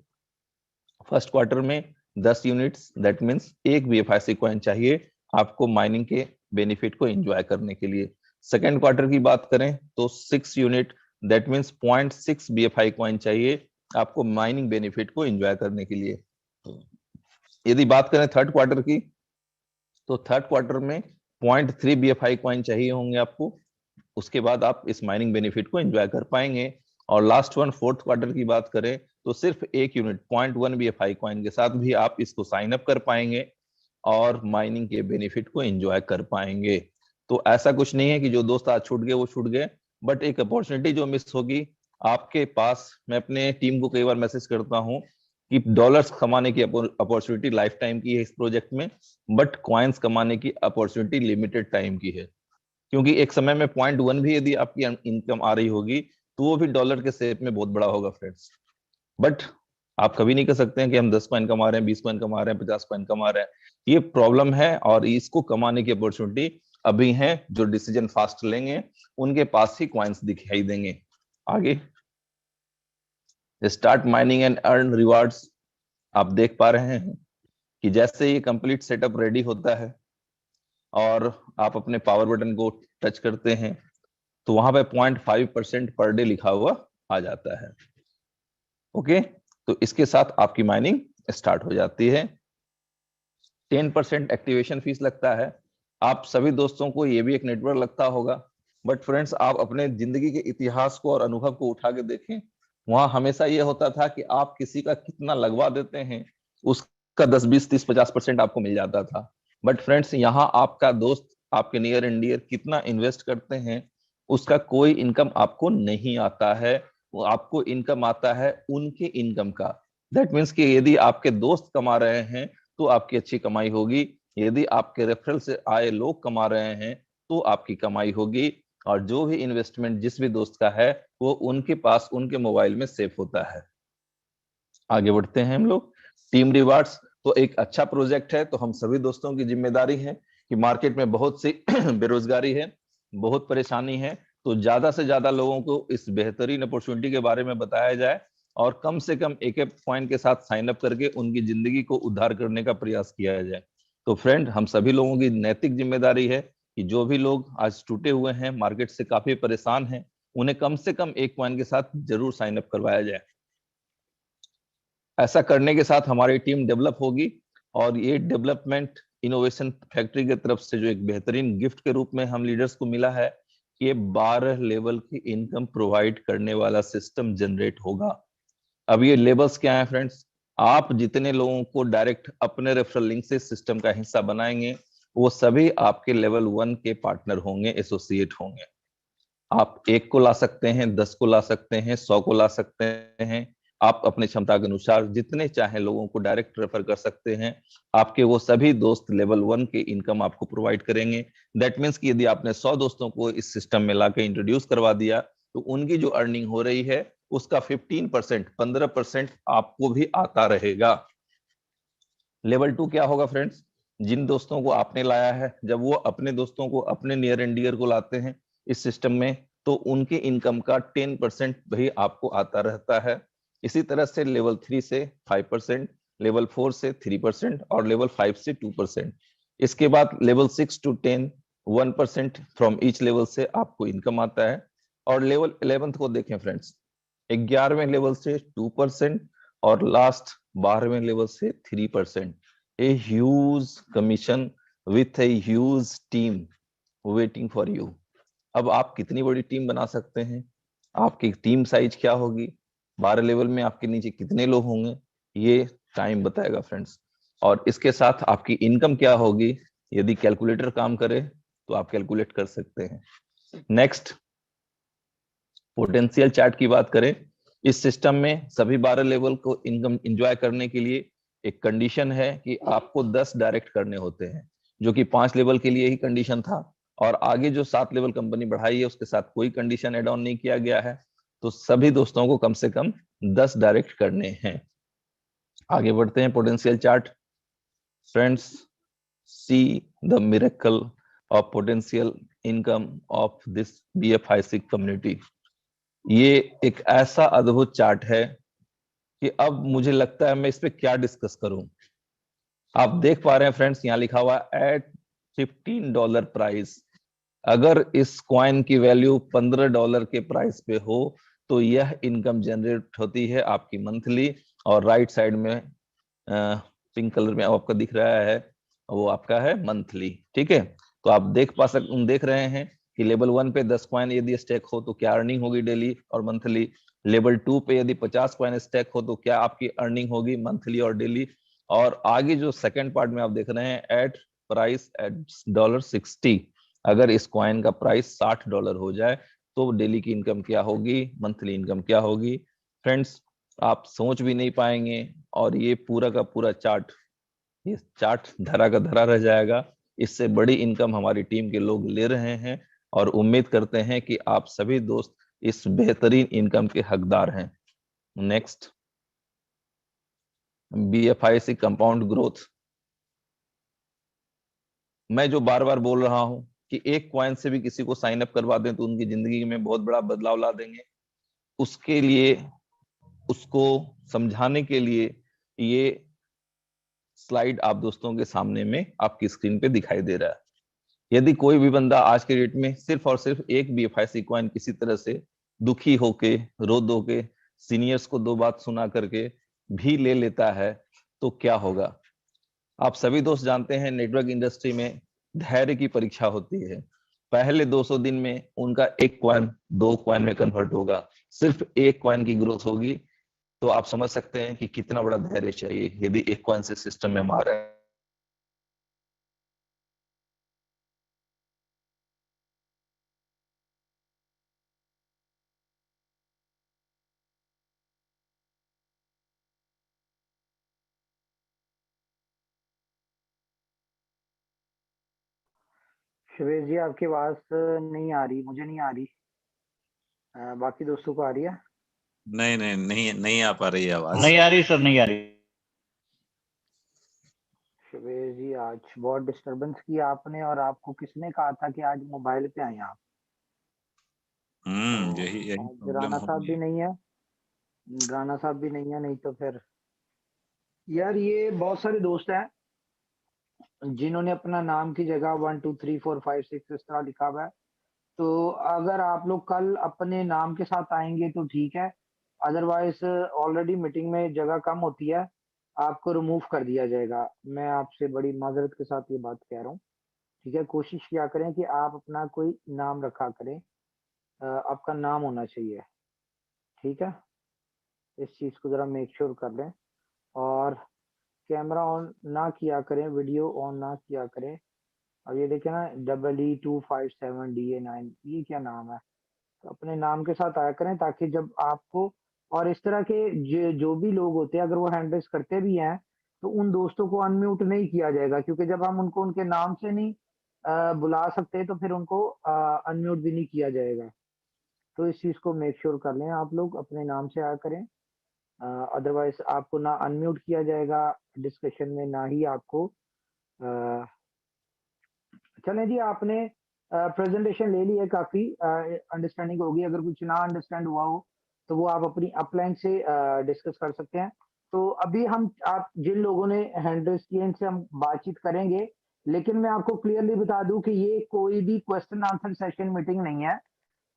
फर्स्ट क्वार्टर में 10 यूनिट्स, दैट मींस एक बीएफआईसी कॉइन चाहिए आपको माइनिंग के बेनिफिट को एंजॉय करने के लिए। सेकेंड क्वार्टर की बात करें तो 6 unit, that means 0.6 BFI coin चाहिए आपको माइनिंग बेनिफिट को एंजॉय करने के लिए। यदि बात करें थर्ड क्वार्टर की, तो थर्ड क्वार्टर में 0.3 बीएफआई कॉइन चाहिए होंगे आपको, उसके बाद आप इस माइनिंग बेनिफिट को एंजॉय कर पाएंगे। और लास्ट वन फोर्थ क्वार्टर की बात करें तो सिर्फ 1 यूनिट 0.1 बीएफआई कॉइन के साथ भी आप इसको साइन अप कर पाएंगे और माइनिंग के बेनिफिट को एंजॉय कर पाएंगे। तो ऐसा कुछ नहीं है कि जो दोस्त आज छूट गए वो छूट गए, बट एक अपॉर्चुनिटी जो मिस होगी आपके पास। मैं अपने टीम को कई बार मैसेज करता हूं कि डॉलर्स कमाने की अपॉर्चुनिटी लाइफ टाइम की है इस प्रोजेक्ट में, बट कॉइन्स कमाने की अपॉर्चुनिटी लिमिटेड टाइम की है, क्योंकि एक समय में 0.1 भी यदि आपकी इनकम आ रही होगी तो वो भी डॉलर के शेप में बहुत बड़ा होगा फ्रेंड्स। बट आप कभी नहीं कह सकते हैं कि हम 10 कॉइन कमा रहे हैं, 20 कॉइन कमा रहे हैं, 50 कॉइन कमा रहे हैं। ये प्रॉब्लम है और इसको कमाने की अपॉर्चुनिटी अभी है। जो डिसीजन फास्ट लेंगे उनके पास ही कॉइन्स दिखाई देंगे। आगे start mining and earn rewards, आप देख पा रहे हैं कि जैसे ये कंप्लीट सेटअप रेडी होता है और आप अपने पावर बटन को टच करते हैं तो वहां पे 0.5% पर डे लिखा हुआ आ जाता है। ओके, तो इसके साथ आपकी माइनिंग स्टार्ट हो जाती है। 10% एक्टिवेशन फीस लगता है। आप सभी दोस्तों को ये भी एक नेटवर्क लगता होगा, बट फ्रेंड्स आप अपने जिंदगी के इतिहास को और अनुभव को उठा के देखें, वहां हमेशा ये होता था कि आप किसी का कितना लगवा देते हैं उसका 10, 20, 30, 50% आपको मिल जाता था। बट फ्रेंड्स यहाँ आपका दोस्त, आपके नियर एंड डियर कितना इन्वेस्ट करते हैं उसका कोई इनकम आपको नहीं आता है, वो आपको इनकम आता है उनके इनकम का। दैट मीन्स कि यदि आपके दोस्त कमा रहे हैं तो आपकी अच्छी कमाई होगी, यदि आपके रेफरल से आए लोग कमा रहे हैं तो आपकी कमाई होगी। और जो भी इन्वेस्टमेंट जिस भी दोस्त का है वो उनके पास उनके मोबाइल में सेव होता है। आगे बढ़ते हैं हम लोग। टीम रिवार्ड्स तो एक अच्छा प्रोजेक्ट है, तो हम सभी दोस्तों की जिम्मेदारी है कि मार्केट में बहुत सी बेरोजगारी है, बहुत परेशानी है, तो ज्यादा से ज्यादा लोगों को इस बेहतरीन अपॉर्चुनिटी के बारे में बताया जाए और कम से कम एक एक पॉइंट के साथ साइन अप करके उनकी जिंदगी को उद्धार करने का प्रयास किया जाए। तो फ्रेंड, हम सभी लोगों की नैतिक जिम्मेदारी है कि जो भी लोग आज टूटे हुए हैं, मार्केट से काफी परेशान हैं, उन्हें कम से कम एक पॉइंट के साथ जरूर साइन अप करवाया जाए। ऐसा करने के साथ हमारी टीम डेवलप होगी और ये डेवलपमेंट इनोवेशन फैक्ट्री की तरफ से जो एक बेहतरीन गिफ्ट के रूप में हम लीडर्स को मिला है, ये 12 लेवल की इनकम प्रोवाइड करने वाला सिस्टम जनरेट होगा। अब ये लेवल्स क्या है फ्रेंड्स? आप जितने लोगों को डायरेक्ट अपने रेफरल लिंक से सिस्टम का हिस्सा बनाएंगे, वो सभी आपके लेवल 1 के पार्टनर होंगे, एसोसिएट होंगे। आप 1 को ला सकते हैं, 10 को ला सकते हैं, 100 को ला सकते हैं। आप अपने क्षमता के अनुसार जितने चाहे लोगों को डायरेक्ट रेफर कर सकते हैं। आपके वो सभी दोस्त लेवल 1 के इनकम आपको प्रोवाइड करेंगे। दैट मीन्स कि यदि आपने 100 दोस्तों को इस सिस्टम में लाके इंट्रोड्यूस करवा दिया, तो उनकी जो अर्निंग हो रही है उसका 15%, 15% आपको भी आता रहेगा। लेवल 2 क्या होगा फ्रेंड्स? जिन दोस्तों को आपने लाया है, जब वो अपने दोस्तों को, अपने नियर एंड डियर को लाते हैं इस सिस्टम में, तो उनके इनकम का 10% भी आपको आता रहता है। इसी तरह से लेवल 3 से 5%, लेवल 4 से 3% और लेवल 5 से 2%। इसके बाद level 6 to 10 1% from each level से आपको इनकम आता है। और लेवल 11 को देखें फ्रेंड्स, 11वें लेवल से 2% और लास्ट 12वें लेवल से 3%। A huge commission with a huge team waiting for you. अब आप कितनी बड़ी टीम बना सकते हैं, आपकी टीम साइज क्या होगी, 12 लेवल में आपके नीचे कितने लोग होंगे, ये टाइम बताएगा फ्रेंड्स। और इसके साथ आपकी इनकम क्या होगी, यदि कैलकुलेटर काम करे तो आप कैलकुलेट कर सकते हैं। नेक्स्ट, पोटेंशियल चार्ट की बात करें, इस सिस्टम में सभी 12 लेवल को इनकम एंजॉय करने के लिए एक कंडीशन है कि आपको 10 डायरेक्ट करने होते हैं, जो कि 5 लेवल के लिए ही कंडीशन था। और आगे जो 7 लेवल कंपनी बढ़ाई है उसके साथ कोई कंडीशन एड ऑन नहीं किया गया है। तो सभी दोस्तों को कम से कम 10 डायरेक्ट करने हैं। आगे बढ़ते हैं। Potential chart friends, see the miracle of potential income of this BFIC community. ये एक ऐसा अद्भुत चार्ट है कि अब मुझे लगता है मैं इस पे क्या डिस्कस करूं। आप देख पा रहे हैं फ्रेंड्स, यहाँ लिखा हुआ एट $15 प्राइस। अगर इस कॉइन की वैल्यू $15 के प्राइस पे हो तो यह इनकम जनरेट होती है आपकी मंथली। और राइट साइड में पिंक कलर में आपका दिख रहा है, वो आपका है मंथली। ठीक है, तो आप देख रहे हैं कि लेवल 1 पे 10 कॉइन यदि स्टेक हो तो क्या अर्निंग होगी डेली और मंथली। लेवल 2 पे यदि 50 कॉइन स्टेक हो तो क्या आपकी अर्निंग होगी मंथली और डेली। और आगे जो सेकंड पार्ट में आप देख रहे हैं, एट प्राइस एट $60, अगर इस कॉइन का प्राइस $60 हो जाए तो डेली की इनकम क्या होगी, मंथली इनकम क्या होगी। फ्रेंड्स, आप सोच भी नहीं पाएंगे। और ये पूरा का पूरा चार्ट, ये चार्ट धरा का धरा रह जाएगा। इससे बड़ी इनकम हमारी टीम के लोग ले रहे हैं और उम्मीद करते हैं कि आप सभी दोस्त इस बेहतरीन इनकम के हकदार हैं। Next, BFIC compound growth. मैं जो बार बार बोल रहा हूं कि एक कॉइन से भी किसी को साइन अप करवा दें तो उनकी जिंदगी में बहुत बड़ा बदलाव ला देंगे। उसके लिए, उसको समझाने के लिए ये स्लाइड आप दोस्तों के सामने में आपकी स्क्रीन पे दिखाई दे रहा है। यदि कोई भी बंदा आज के डेट में सिर्फ और सिर्फ एक BFIC कॉइन किसी तरह से दुखी होके, रो धो के, सीनियर्स को 2 बात सुना करके भी ले लेता है तो क्या होगा। आप सभी दोस्त जानते हैं नेटवर्क इंडस्ट्री में धैर्य की परीक्षा होती है। पहले 200 दिन में उनका एक कॉइन 2 कॉइन में कन्वर्ट होगा, सिर्फ एक कॉइन की ग्रोथ होगी। तो आप समझ सकते हैं कि कितना बड़ा धैर्य चाहिए यदि एक कॉइन से सिस्टम में मारा है। शिवेश जी आपकी आवाज नहीं आ रही, मुझे नहीं आ रही। बाकी दोस्तों को आ रही है? नहीं आ पा रही है आवाज। नहीं आ रही सर, नहीं आ रही। शिवेश जी आज बहुत डिस्टरबेंस किया आपने, और आपको किसने कहा था कि आज मोबाइल पे आए आप? तो यही आज प्रॉब्लम राणा हो साहब रही भी है। नहीं है, राणा साहब भी नहीं है, नहीं तो फिर यार ये बहुत सारे दोस्त हैं जिन्होंने अपना नाम की जगह 1 2 3 4 5 6 इस तरह लिखा हुआ है। तो अगर आप लोग कल अपने नाम के साथ आएंगे तो ठीक है, अदरवाइज ऑलरेडी मीटिंग में जगह कम होती है, आपको रिमूव कर दिया जाएगा। मैं आपसे बड़ी माजरत के साथ ये बात कह रहा हूँ। ठीक है, कोशिश किया करें कि आप अपना कोई नाम रखा करें, आपका नाम होना चाहिए। ठीक है, इस चीज को जरा मेक श्योर कर लें। और कैमरा ऑन ना किया करें, वीडियो ऑन ना किया करें। अब ये देखें ना, EE257DA9, ये क्या नाम है? तो अपने नाम के साथ आया करें, ताकि जब आपको और इस तरह के जो भी लोग होते हैं, अगर वो हैंड रेस करते भी हैं तो उन दोस्तों को अनम्यूट नहीं किया जाएगा, क्योंकि जब हम उनको उनके नाम से नहीं बुला सकते तो फिर उनको अनम्यूट भी नहीं किया जाएगा। तो इस चीज को मेक श्योर कर लें, आप लोग अपने नाम से आया करें। अदरवाइज आपको ना अनम्यूट किया जाएगा डिस्कशन में, ना ही आपको चलें जी। आपने प्रेजेंटेशन ले ली है, काफी अंडरस्टैंडिंग होगी। अगर कुछ ना अंडरस्टैंड हुआ हो तो वो आप अपनी अपलाइन से डिस्कस कर सकते हैं। तो अभी हम आप जिन लोगों ने हैंड रेस किए इनसे हम बातचीत करेंगे, लेकिन मैं आपको क्लियरली बता दूं कि ये कोई भी क्वेश्चन आंसर सेशन मीटिंग नहीं है,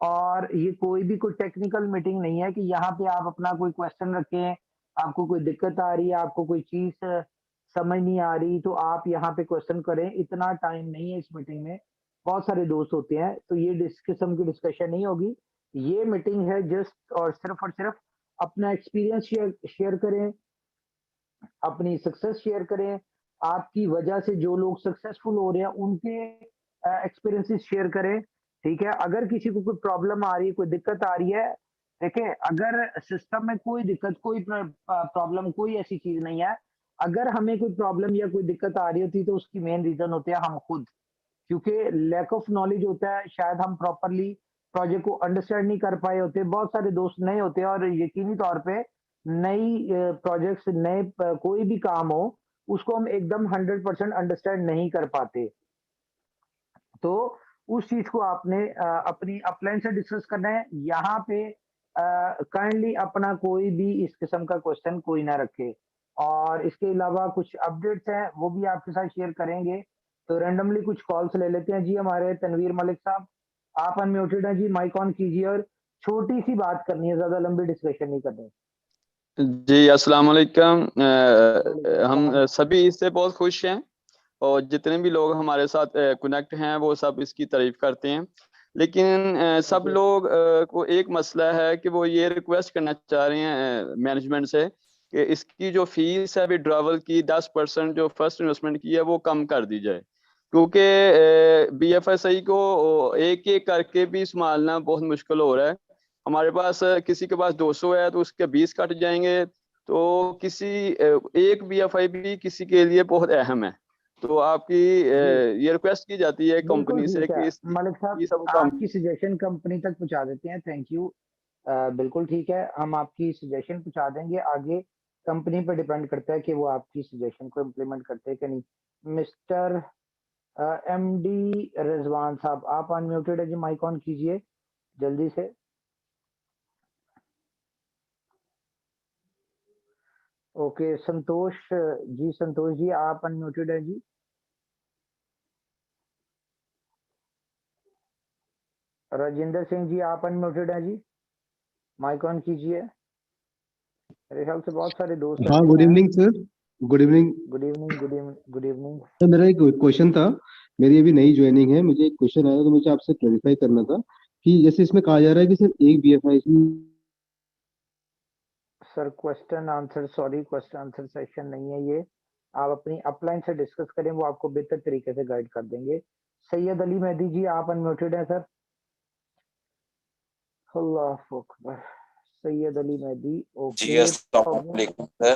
और ये कोई भी कोई टेक्निकल मीटिंग नहीं है कि यहाँ पे आप अपना कोई क्वेश्चन रखें, आपको कोई दिक्कत आ रही है, आपको कोई चीज समझ नहीं आ रही तो आप यहाँ पे क्वेश्चन करें। इतना टाइम नहीं है इस मीटिंग में, बहुत सारे दोस्त होते हैं, तो ये किस्म की डिस्कशन नहीं होगी। ये मीटिंग है जस्ट और सिर्फ अपना एक्सपीरियंस शेयर करें, अपनी सक्सेस शेयर करें, आपकी वजह से जो लोग सक्सेसफुल हो रहे हैं उनके एक्सपीरियंसेस शेयर करें। ठीक है, अगर किसी को कोई प्रॉब्लम आ रही है, कोई दिक्कत आ रही है, देखें अगर सिस्टम में कोई दिक्कत, कोई प्रॉब्लम, कोई ऐसी चीज नहीं है। अगर हमें कोई प्रॉब्लम या कोई दिक्कत आ रही होती तो उसकी मेन रीजन होते हैं हम खुद, क्योंकि लैक ऑफ नॉलेज होता है, शायद हम प्रॉपरली प्रोजेक्ट को अंडरस्टैंड नहीं कर पाए होते। बहुत सारे दोस्त नए होते हैं, और यकीनी तौर पे नई प्रोजेक्ट्स, नए कोई भी काम हो उसको हम एकदम 100% अंडरस्टैंड नहीं कर पाते। तो उस चीज को आपने अपनी अपलाइन से डिस्कस करना है। यहाँ पे काइंडली अपना कोई भी इस किस्म का क्वेश्चन कोई ना रखे, और इसके अलावा कुछ अपडेट्स हैं वो भी आपके साथ शेयर करेंगे। तो रैंडमली कुछ कॉल्स ले लेते हैं जी। हमारे तनवीर मलिक साहब, आप अनम्यूटेड हैं जी, माइक ऑन कीजिए, और छोटी सी बात करनी है, ज्यादा लंबी डिस्कशन नहीं करनी। जी अस्सलाम वालेकुम। वालेकुम हम सलाम। सभी इससे बहुत खुश हैं, और जितने भी लोग हमारे साथ कनेक्ट हैं वो सब इसकी तारीफ करते हैं। लेकिन सब Okay. लोग को एक मसला है कि वो ये रिक्वेस्ट करना चाह रहे हैं मैनेजमेंट से कि इसकी जो फीस है विड्रॉवल की 10% जो फर्स्ट इन्वेस्टमेंट की है वो कम कर दी जाए, क्योंकि BFSI को एक एक करके भी संभालना बहुत मुश्किल हो रहा है। हमारे पास किसी के पास 200 है तो उसके 20 कट जाएंगे, तो किसी एक BFI भी किसी के लिए बहुत अहम है। तो आपकी जी ये रिक्वेस्ट की जाती है बिल्कुल कंपनी से ठीक है कि इसकी मलिक ये साहब, सब कम। आपकी सजेशन कंपनी तक पहुंचा देते हैं। Thank you. बिल्कुल ठीक है, हम आपकी सजेशन पहुंचा देंगे। आगे कंपनी पर डिपेंड करता है कि वो आपकी सजेशन को इम्प्लीमेंट करते हैं कि नहीं। मिस्टर MD रिजवान साहब, आप अनम्यूटेड है जी, माइक ऑन कीजिए जल्दी से। ओके, संतोष जी, संतोष जी आप अनम्यूटेड है जी। राजेंद्र सिंह जी आप अनम्यूटेड है जी, माइक ऑन कीजिए। मेरे ख्याल से बहुत सारे दोस्त हाँ, ऐसे गुड हैं। Evening sir. Good evening good evening, good evening, good evening. Sir. मेरा एक क्वेश्चन था, मेरी अभी नई ज्वाइनिंग है, मुझे एक क्वेश्चन आया तो मुझे आपसे क्लेरिफाई करना था कि जैसे इसमें कहा जा रहा है कि सिर्फ एक BFI sir question answer, sorry, question answer session नहीं है ये। आप अपनी अपलाइन से डिस्कस करें, वो आपको बेहतर तरीके से गाइड कर देंगे। सैयद अली मेहदी जी आप अनम्यूटेड हैं सर। अल्लाह अकबर। सैयद अली मेहदी, जी ओके। अस्सलाम वालेकुम सर।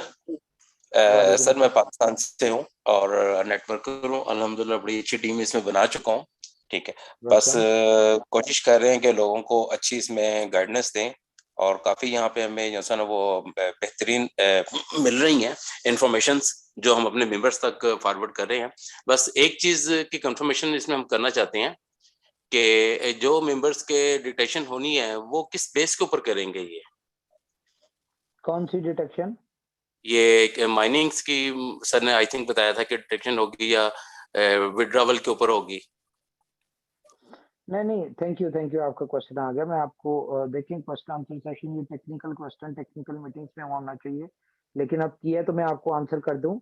सर मैं पाकिस्तान से हूँ और नेटवर्कर हूँ। अल्हम्दुलिल्लाह बड़ी अच्छी टीम इसमें बना चुका हूँ। ठीक है, बस वेलकम। कोशिश कर रहे हैं कि लोगों को अच्छी इसमें गाइडेंस दें, और काफी यहाँ पे हमें जो है ना वो बेहतरीन मिल रही हैं इंफॉर्मेशंस जो हम अपने मेंबर्स तक फॉरवर्ड कर रहे हैं। बस एक चीज की कंफर्मेशन इसमें हम करना चाहते हैं कि जो मेंबर्स के डिटेक्शन होनी है वो किस बेस के ऊपर करेंगे? ये कौन सी डिटेक्शन? ये माइनिंग्स की सर ने आई थिंक बताया था कि डिटेक्शन होगी या विड्रॉवल के ऊपर होगी। नहीं, थैंक यू, आपका क्वेश्चन आ गया। मैं आपको देखिए, क्वेश्चन आंसर सेशन ये टेक्निकल क्वेश्चन टेक्निकल मीटिंग्स में होना चाहिए, लेकिन अब किया तो मैं आपको आंसर कर दूं।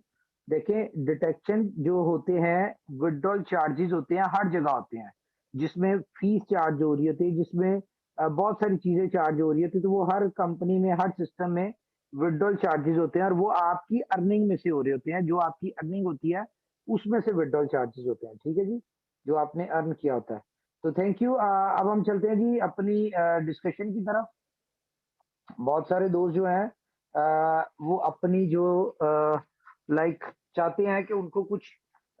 देखिए, डिटेक्शन जो होते हैं, विड्रॉल चार्जेस होते हैं, हर जगह होते हैं, जिसमें फीस चार्ज हो रही होती है, जिसमें बहुत सारी चीजें चार्ज हो रही होती है, तो वो हर कंपनी में, हर सिस्टम में विड्रॉल चार्जेस होते हैं, और वो आपकी अर्निंग में से हो रहे होते हैं। जो आपकी अर्निंग होती है उसमें से विड्रॉल चार्जेस होते हैं, ठीक है जी, जो आपने अर्न किया होता है। तो थैंक यू। अब हम चलते हैं जी अपनी डिस्कशन की तरफ। बहुत सारे दोस्त जो हैं वो अपनी जो लाइक चाहते हैं कि उनको कुछ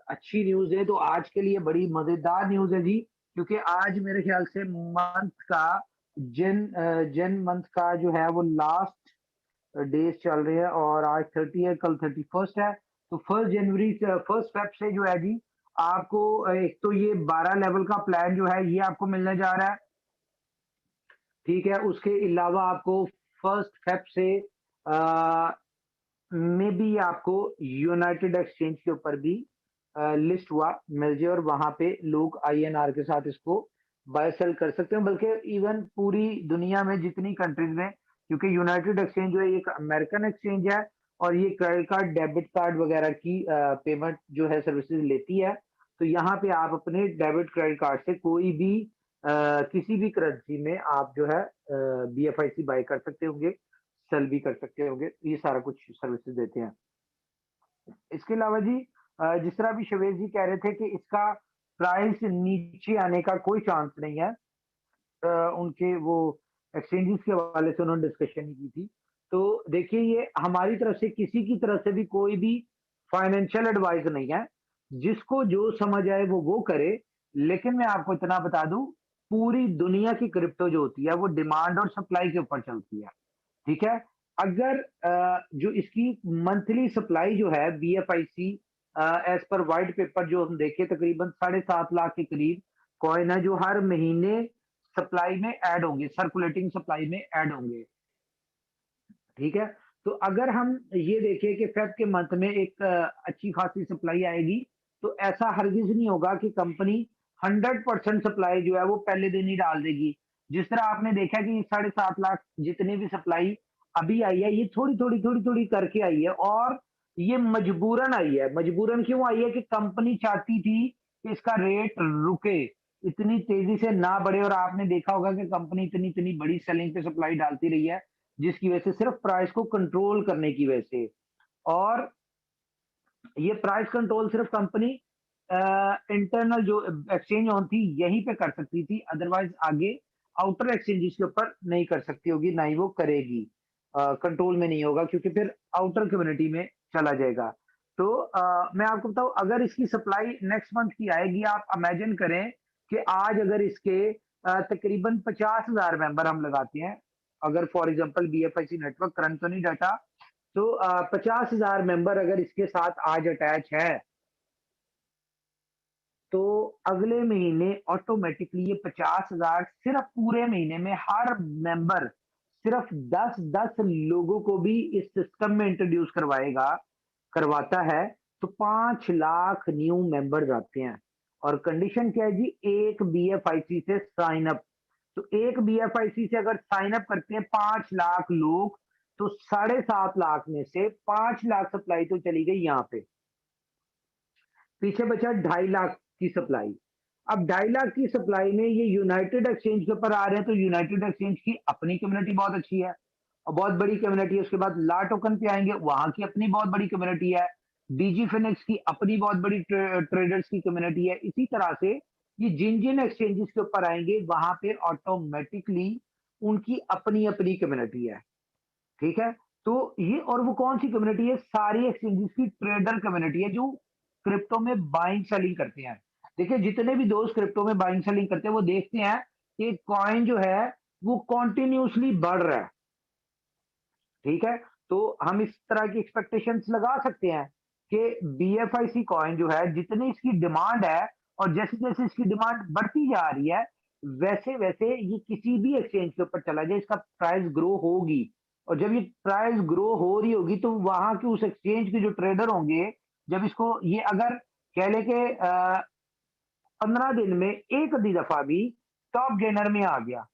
अच्छी न्यूज़ है, तो आज के लिए बड़ी मज़ेदार न्यूज़ है जी, क्योंकि आज मेरे ख्याल से मंथ का जन मंथ का जो है वो लास्ट डेज चल रहे हैं, और आज 30 है, कल 31 है। तो 1 जनवरी से 1 फेब से जो है जी, आपको एक तो ये 12 लेवल का प्लान जो है ये आपको मिलने जा रहा है, ठीक है। उसके अलावा आपको 1 फेब से में भी आपको यूनाइटेड एक्सचेंज के ऊपर भी लिस्ट हुआ मिल जाए, और वहां पे लोग INR के साथ इसको बाय सेल कर सकते हैं, बल्कि इवन पूरी दुनिया में जितनी कंट्रीज में, क्योंकि यूनाइटेड एक्सचेंज जो है एक अमेरिकन एक्सचेंज है, और ये क्रेडिट कार्ड डेबिट कार्ड वगैरह की पेमेंट जो है सर्विसेज लेती है। तो यहाँ पे आप अपने डेबिट क्रेडिट कार्ड से कोई भी किसी भी करेंसी में आप जो है BFIC बाय कर सकते होंगे, सेल भी कर सकते होंगे, ये सारा कुछ सर्विसेज देते हैं। इसके अलावा जी जिस तरह अभी शवेश जी कह रहे थे कि इसका प्राइस नीचे आने का कोई चांस नहीं है, उनके वो एक्सचेंजेस के हवाले से उन्होंने डिस्कशन की थी। तो देखिए, ये हमारी तरफ से किसी की तरफ से भी कोई भी फाइनेंशियल एडवाइस नहीं है, जिसको जो समझ आए वो करे। लेकिन मैं आपको इतना बता दूं, पूरी दुनिया की क्रिप्टो जो होती है वो डिमांड और सप्लाई के ऊपर चलती है, ठीक है। अगर जो इसकी मंथली सप्लाई जो है BFIC as per white paper जो हम देखें, तकरीबन 7.5 लाख के करीब कॉइन है जो हर महीने सप्लाई में ऐड होंगे, सर्कुलेटिंग सप्लाई में ऐड होंगे, ठीक है। तो अगर हम ये देखें कि फेब के मंथ में एक अच्छी खासी सप्लाई आएगी, तो ऐसा हरगिज नहीं होगा कि कंपनी 100% सप्लाई जो है वो पहले दिन ही डाल देगी। जिस तरह आपने देखा कि 7.5 लाख जितने भी सप्लाई अभी आई है, ये थोड़ी थोड़ी करके आई है, और ये मजबूरन आई है। मजबूरन क्यों आई है? कि कंपनी चाहती थी कि इसका रेट रुके, इतनी तेजी से ना बढ़े, और आपने देखा होगा कि कंपनी इतनी इतनी बड़ी सेलिंग पे सप्लाई डालती रही है, जिसकी वजह से सिर्फ प्राइस को कंट्रोल करने की वजह से। और ये प्राइस कंट्रोल सिर्फ कंपनी इंटरनल जो एक्सचेंज ऑन थी यहीं पे कर सकती थी, अदरवाइज आगे आउटर एक्सचेंजेस के ऊपर नहीं कर सकती होगी, ना ही वो करेगी, कंट्रोल में नहीं होगा, क्योंकि फिर आउटर कम्युनिटी में चला जाएगा। तो मैं आपको बताऊं, अगर इसकी सप्लाई नेक्स्ट मंथ की आएगी, आप इमेजिन करें कि आज अगर इसके तकरीबन 50,000 मेंबर हम लगाते हैं, अगर for example BFIC network current तो नहीं डाटा, तो 50,000 मेंबर अगर इसके साथ आज अटैच है, तो अगले महीने ऑटोमेटिकली ये 50,000 सिर्फ पूरे महीने में हर मेंबर सिर्फ 10-10 लोगों को भी इस सिस्टम में इंट्रोड्यूस करवाता है, तो 5 लाख न्यू मेंबर्स आते हैं। और कंडीशन क्या है जी? एक BFIC से साइन अप। तो एक BFIC से अगर साइन अप करते हैं 5 लाख लोग, तो 7.5 लाख में से 5 लाख सप्लाई तो चली गई यहाँ पे, पीछे बचा 2.5 लाख की सप्लाई। अब 2.5 लाख की सप्लाई में ये यूनाइटेड एक्सचेंज के ऊपर आ रहे हैं, तो यूनाइटेड एक्सचेंज की अपनी कम्युनिटी बहुत अच्छी है और बहुत बड़ी कम्युनिटी है। उसके बाद ला टोकन पे आएंगे, वहां की अपनी बहुत बड़ी कम्युनिटी है। DG फिनिक्स की अपनी बहुत बड़ी ट्रेडर्स की कम्युनिटी है। इसी तरह से ये जिन जिन एक्सचेंजेस के ऊपर आएंगे, वहां पे ऑटोमेटिकली उनकी अपनी अपनी कम्युनिटी है, ठीक है। तो ये, और वो कौन सी कम्युनिटी है? सारी एक्सचेंजेस की ट्रेडर कम्युनिटी है, जो क्रिप्टो में बाइंग सेलिंग करते हैं। देखिए जितने भी दोस्त क्रिप्टो में बाइंग सेलिंग करते हैं वो देखते हैं कि कॉइन जो है वो कॉन्टिन्यूसली बढ़ रहा है, ठीक है। तो हम इस तरह की एक्सपेक्टेशंस लगा सकते हैं कि BFIC कॉइन जो है जितनी इसकी डिमांड है और जैसे जैसे इसकी डिमांड बढ़ती जा रही है वैसे वैसे ये किसी भी एक्सचेंज के ऊपर चला जाए इसका प्राइस ग्रो होगी। और जब ये प्राइस ग्रो हो रही होगी तो वहां के उस एक्सचेंज के जो ट्रेडर होंगे, जब इसको ये अगर कह ले के 15 दिन में एक आधी दफा भी टॉप गेनर में आ गया,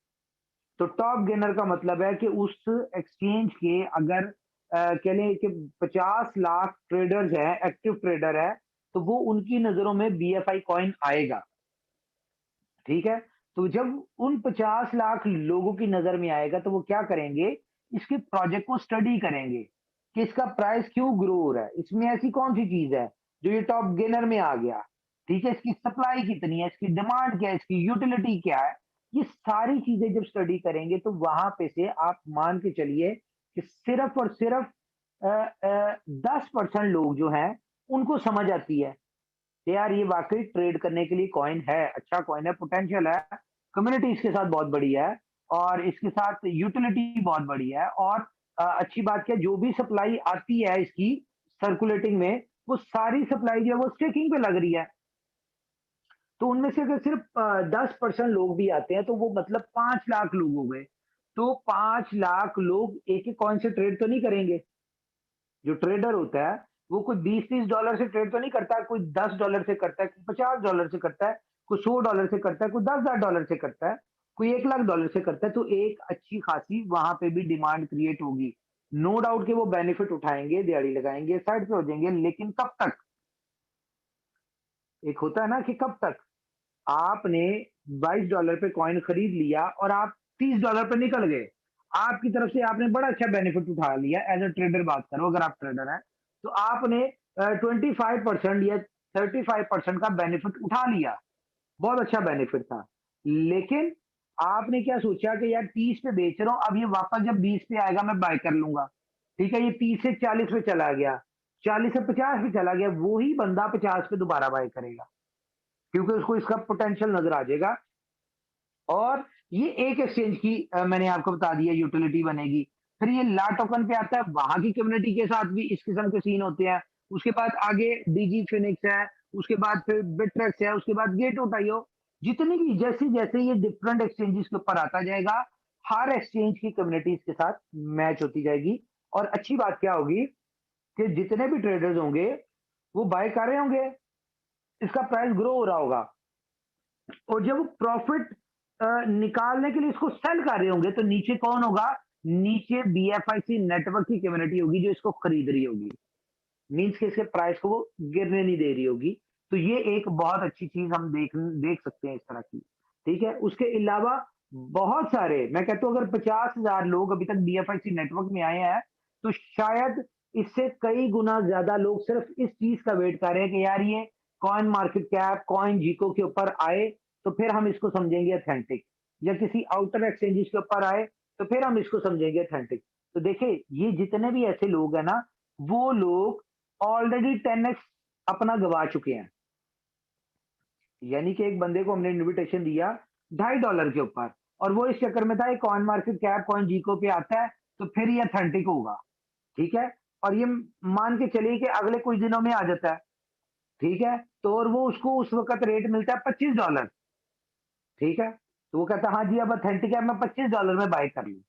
तो टॉप गेनर का मतलब है कि उस एक्सचेंज के अगर कह लें कि 50 लाख ट्रेडर्स हैं, एक्टिव ट्रेडर है, तो वो उनकी नजरों में BFI कॉइन आएगा, ठीक है। तो जब उन 50 लाख लोगों की नजर में आएगा तो वो क्या करेंगे, इसके प्रोजेक्ट को स्टडी करेंगे कि इसका प्राइस क्यों ग्रो हो रहा है, इसमें ऐसी कौन सी चीज है जो ये टॉप गेनर में आ गया, ठीक है, इसकी सप्लाई कितनी है, इसकी डिमांड क्या है, इसकी यूटिलिटी क्या है। ये सारी चीजें जब स्टडी करेंगे तो वहां पे से आप मान के चलिए कि सिर्फ और सिर्फ 10% लोग जो हैं उनको समझ आती है कि यार ये वाकई ट्रेड करने के लिए कॉइन है, अच्छा कॉइन है, पोटेंशियल है, कम्युनिटी इसके साथ बहुत बड़ी है और इसके साथ यूटिलिटी बहुत बड़ी है। और अच्छी बात क्या, जो भी सप्लाई आती है इसकी सर्कुलेटिंग में वो सारी सप्लाई जो है वो स्टेकिंग पे लग रही है। तो उनमें से अगर सिर्फ 10% लोग भी आते हैं तो वो मतलब 5 लाख लोग हो गए। तो 5 लाख लोग एक एक कॉइन से ट्रेड तो नहीं करेंगे। जो ट्रेडर होता है वो कोई $20-30 से ट्रेड तो नहीं करता, कोई $10 से करता है, कोई $50 से करता है, कोई $100 से करता है, कोई $10,000 से करता है, कोई $1,00,000 से करता है। तो एक अच्छी खासी वहां पे भी डिमांड क्रिएट होगी। नो डाउट कि वो बेनिफिट उठाएंगे, दिहाड़ी लगाएंगे, साइड पे हो जाएंगे, लेकिन कब तक? एक होता है ना कि कब तक आपने $22 पे कॉइन खरीद लिया और आप $30 पे निकल गए, आपकी तरफ से आपने बड़ा अच्छा बेनिफिट उठा लिया। एज अ ट्रेडर बात करो, अगर आप ट्रेडर हैं तो आपने 25% या 35% का बेनिफिट उठा लिया, बहुत अच्छा बेनिफिट था। लेकिन आपने क्या सोचा कि यार 30 पे बेच रहा हूं, अब ये वापस जब 20 पे आएगा मैं बाय कर लूंगा, ठीक है। ये 30 से 40 पे चला गया, 40 से 50 पे चला गया, वही बंदा 50 पे दोबारा बाय करेगा क्योंकि उसको इसका पोटेंशियल नजर आ जाएगा। और ये एक एक्सचेंज की मैंने आपको बता दिया यूटिलिटी बनेगी। फिर ये ला टोकन पे आता है, वहां की कम्युनिटी के साथ भी इस किस्म के सीन होते हैं। उसके बाद आगे DG फिनिक्स है, उसके बाद फिर बिटरेक्स है, उसके बाद गेट.io, जितनी भी जैसे जैसे ये डिफरेंट एक्सचेंजेस के ऊपर आता जाएगा, हर एक्सचेंज की कम्युनिटी इसके साथ मैच होती जाएगी। और अच्छी बात क्या होगी कि जितने भी ट्रेडर्स होंगे वो बाय कर रहे होंगे, इसका प्राइस ग्रो हो रहा होगा, और जब प्रॉफिट निकालने के लिए इसको सेल कर रहे होंगे तो नीचे कौन होगा, नीचे BFIC नेटवर्क की कम्युनिटी होगी जो इसको खरीद रही होगी, मींस के इसके प्राइस को वो गिरने नहीं दे रही होगी। तो ये एक बहुत अच्छी चीज हम देख सकते हैं इस तरह की, ठीक है। उसके अलावा बहुत सारे, मैं कहता हूं अगर 50,000 लोग अभी तक BFIC नेटवर्क में आए हैं तो शायद इससे कई गुना ज्यादा लोग सिर्फ इस चीज का वेट कर रहे हैं कि यार ये कॉइन मार्केट कैप, कॉइन जीको के ऊपर आए तो फिर हम इसको समझेंगे ऑथेंटिक, या किसी आउटर एक्सचेंजेस के ऊपर आए तो फिर हम इसको समझेंगे ऑथेंटिक। तो देखिए ये जितने भी ऐसे लोग हैं ना, वो लोग ऑलरेडी 10x अपना गवा चुके हैं। यानी कि एक बंदे को हमने इनविटेशन दिया $2.5 के ऊपर और वो इस चक्कर में था एक कॉइन मार्केट कैप, कॉइन जीको पे आता है तो फिर ये ऑथेंटिक होगा, ठीक है। और ये मान के चलिए कि अगले कुछ दिनों में आ जाता है, ठीक है। तो और वो उसको उस वक्त रेट मिलता है $25, ठीक है। तो वो कहता है हाँ जी अब ऑथेंटिक है, मैं $25 में बाय कर लूं।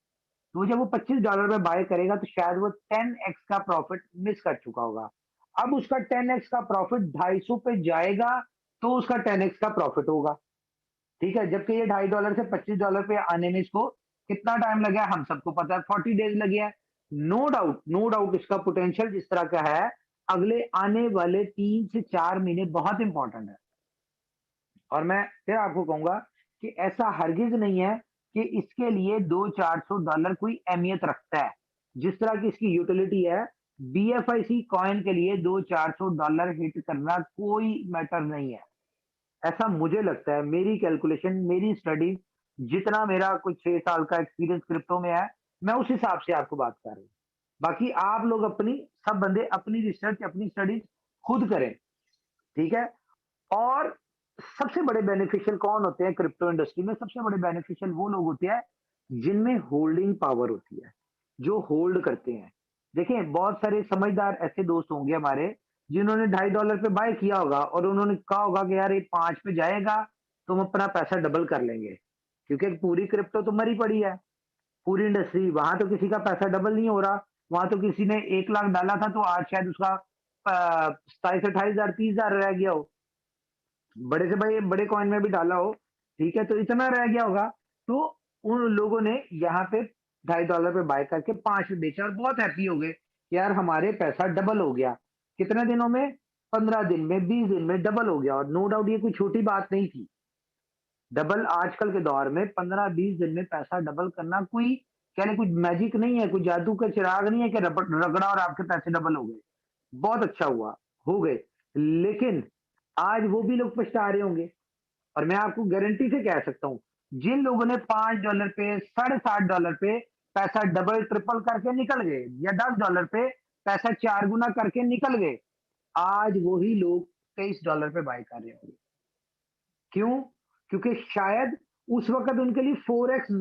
तो जब वो $25 में बाय करेगा तो शायद वो 10x का प्रॉफिट मिस कर चुका होगा। अब उसका 10x का प्रॉफिट 250 पे जाएगा तो उसका 10x का प्रॉफिट होगा, ठीक है। जबकि ये $2.5 से $25 पे आने में इसको कितना टाइम लगा हम सबको पता है, 40 डेज लगे हैं। नो डाउट इसका पोटेंशियल जिस तरह का है, अगले आने वाले 3 से 4 महीने बहुत इंपॉर्टेंट है। और मैं फिर आपको कहूंगा कि ऐसा हरगिज नहीं है कि इसके लिए $200-400 कोई अहमियत रखता है। जिस तरह की इसकी यूटिलिटी है, BFIC कॉइन के लिए $200-400 हिट करना कोई मैटर नहीं है, ऐसा मुझे लगता है। मेरी कैलकुलेशन, मेरी स्टडी, जितना मेरा कुछ 6 साल का एक्सपीरियंस क्रिप्टो में है, मैं उस हिसाब से आपको बात कर रहा हूँ। बाकी आप लोग अपनी, सब बंदे अपनी रिसर्च, अपनी स्टडीज खुद करें, ठीक है। और सबसे बड़े बेनिफिशियल कौन होते हैं क्रिप्टो इंडस्ट्री में? सबसे बड़े बेनिफिशियल वो लोग होते हैं जिनमें होल्डिंग पावर होती है, जो होल्ड करते हैं। देखिए बहुत सारे समझदार ऐसे दोस्त होंगे हमारे जिन्होंने $2.5 पे बाय किया होगा और उन्होंने कहा होगा कि यार ये 5 पे जाएगा तो हम अपना पैसा डबल कर लेंगे, क्योंकि पूरी क्रिप्टो तो मरी पड़ी है, पूरी इंडस्ट्री, वहां तो किसी का पैसा डबल नहीं हो रहा। वहां तो किसी ने 1 लाख डाला था तो आज शायद उसका 27-28 हजार 30 हजार रह गया हो, बड़े से बड़े बड़े कॉइन में भी डाला हो, ठीक है, तो इतना रह गया होगा। तो उन लोगों ने यहाँ पे $2.5 पे बाय करके 5 पे बेचा और बहुत हैप्पी हो गए कि यार हमारे पैसा डबल हो गया। कितने दिनों में? 15 दिन में, 20 दिन में डबल हो गया। और नो डाउट ये कोई छोटी बात नहीं थी। डबल आजकल के दौर में 15-20 दिन में पैसा डबल करना कोई कह लें कुछ मैजिक नहीं है, कोई जादू का चिराग नहीं है कि रगड़ा और आपके पैसे डबल हो गए। बहुत अच्छा हुआ, हो गए। लेकिन आज वो भी लोग पछता रहे होंगे और मैं आपको गारंटी से कह सकता हूं जिन लोगों ने $5 पे, $7.5 पे पैसा डबल ट्रिपल करके निकल गए या $10 पे पैसा 4 गुना करके निकल गए, आज वही लोग $23 पे बाय कर रहे होंगे। क्यों? क्योंकि शायद उस वक्त उनके लिए 4x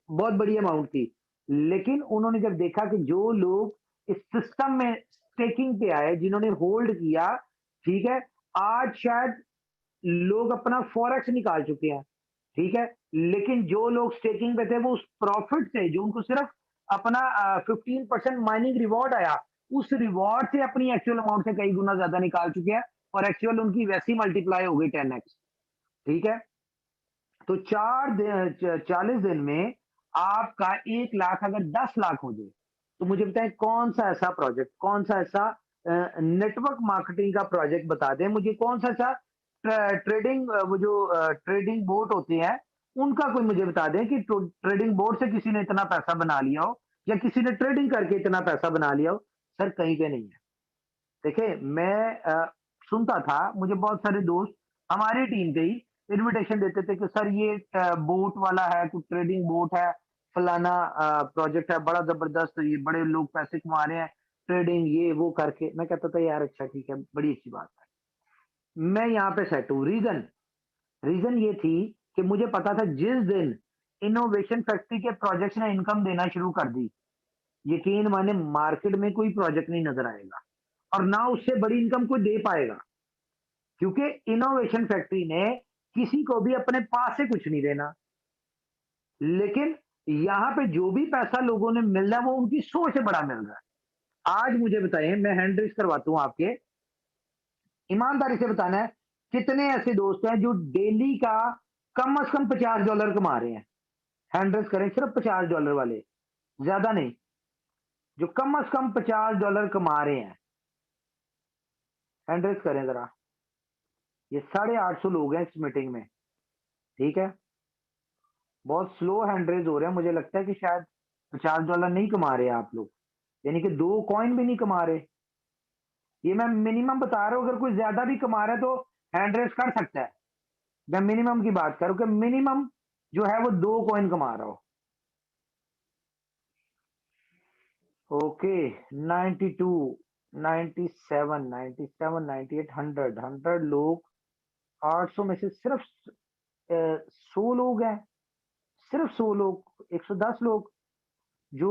बहुत बड़ी अमाउंट थी, लेकिन उन्होंने जब देखा कि जो लोग इस सिस्टम में स्टेकिंग पे आए, जिन्होंने होल्ड किया, ठीक है, आज शायद लोग अपना 4x निकाल चुके हैं, ठीक है, लेकिन जो लोग स्टेकिंग पे थे वो उस प्रॉफिट से, जो उनको सिर्फ अपना 15% माइनिंग रिवॉर्ड आया, उस रिवॉर्ड से अपनी एक्चुअल अमाउंट से कई गुना ज्यादा निकाल चुके हैं और एक्चुअल उनकी वैसी मल्टीप्लाई हो गई 10x, ठीक है। तो 40 दिन में आपका 1 लाख अगर 10 लाख हो जाए तो मुझे बताएं कौन सा ऐसा प्रोजेक्ट, कौन सा ऐसा नेटवर्क मार्केटिंग का प्रोजेक्ट बता दें मुझे, कौन सा ऐसा ट्रेडिंग वो जो ट्रेडिंग बोर्ड होते हैं उनका कोई मुझे बता दें कि ट्रेडिंग बोर्ड से किसी ने इतना पैसा बना लिया हो या किसी ने ट्रेडिंग करके इतना पैसा बना लिया हो। सर कहीं पे नहीं है। देखिए मैं सुनता था, मुझे बहुत सारे दोस्त हमारी टीम के ही इनविटेशन देते थे कि सर ये बोट वाला है, कुछ ट्रेडिंग बोट है, फलाना प्रोजेक्ट है बड़ा जबरदस्त, ये बड़े लोग पैसे कमा रहे हैं ट्रेडिंग ये वो करके। मैं कहता था यार अच्छा ठीक है, बड़ी अच्छी बात है, मैं यहाँ पे सेट हूँ। रीजन रीजन ये थी कि मुझे पता था जिस दिन इनोवेशन फैक्ट्री के प्रोजेक्ट ने इनकम देना शुरू कर दी, यकीन माने मार्केट में कोई प्रोजेक्ट नहीं नजर आएगा और ना उससे बड़ी इनकम कोई दे पाएगा, क्योंकि इनोवेशन फैक्ट्री ने किसी को भी अपने पास से कुछ नहीं देना, लेकिन यहां पे जो भी पैसा लोगों ने मिल रहा है वो उनकी सोच से बड़ा मिल रहा है। आज मुझे बताइए, मैं हैंड रेस करवाता हूं आपके, ईमानदारी से बताना है कितने ऐसे दोस्त हैं जो डेली का कम से कम $50 कमा रहे हैं? हैंड रेस करें, सिर्फ $50 वाले, ज्यादा नहीं, जो कम से कम $50 कमा रहे हैं, हैंड रेस करें जरा। ये 850 लोग हैं इस मीटिंग में, ठीक है, बहुत स्लो हैंड रेज हो रहे हैं, मुझे लगता है कि शायद $50 नहीं कमा रहे आप लोग, यानी कि 2 कॉइन भी नहीं कमा रहे। ये मैं मिनिमम बता रहा हूं, अगर कोई ज्यादा भी कमा रहा है तो हैंड रेस कर सकता है। मैं मिनिमम की बात करूं कि मिनिमम जो है वो 2 कॉइन कमा रहा हो। ओके 92, 97, 97, 98, 100 लोग, 800 में से सिर्फ 100 लोग हैं, सिर्फ 100 लोग, 110 लोग जो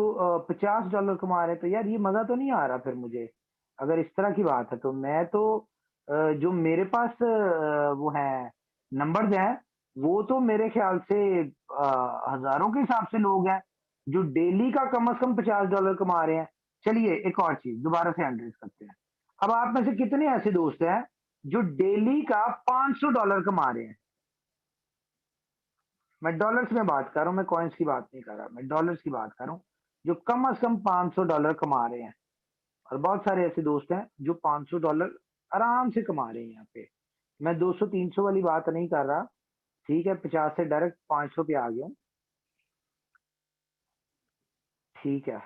$50 कमा रहे हैं। तो यार ये मजा तो नहीं आ रहा फिर मुझे, अगर इस तरह की बात है तो। मैं तो जो मेरे पास वो है नंबर्स हैं, वो तो मेरे ख्याल से हजारों के हिसाब से लोग हैं जो डेली का कम से कम $50 कमा रहे हैं। चलिए एक और चीज दोबारा से एंड्रेस करते हैं। अब आप में से कितने ऐसे दोस्त हैं जो डेली का $500 कमा रहे हैं? मैं डॉलर्स में बात कर रहा हूं, मैं कॉइन्स की बात नहीं कर रहा, मैं डॉलर्स की बात कर रहा हूं, जो कम से कम $500 कमा रहे हैं। और बहुत सारे ऐसे दोस्त हैं जो $500 आराम से कमा रहे हैं यहाँ पे। मैं 200-300 वाली बात नहीं कर रहा, ठीक है, 50 से डायरेक्ट 500 पे आ गया हूँ, ठीक है।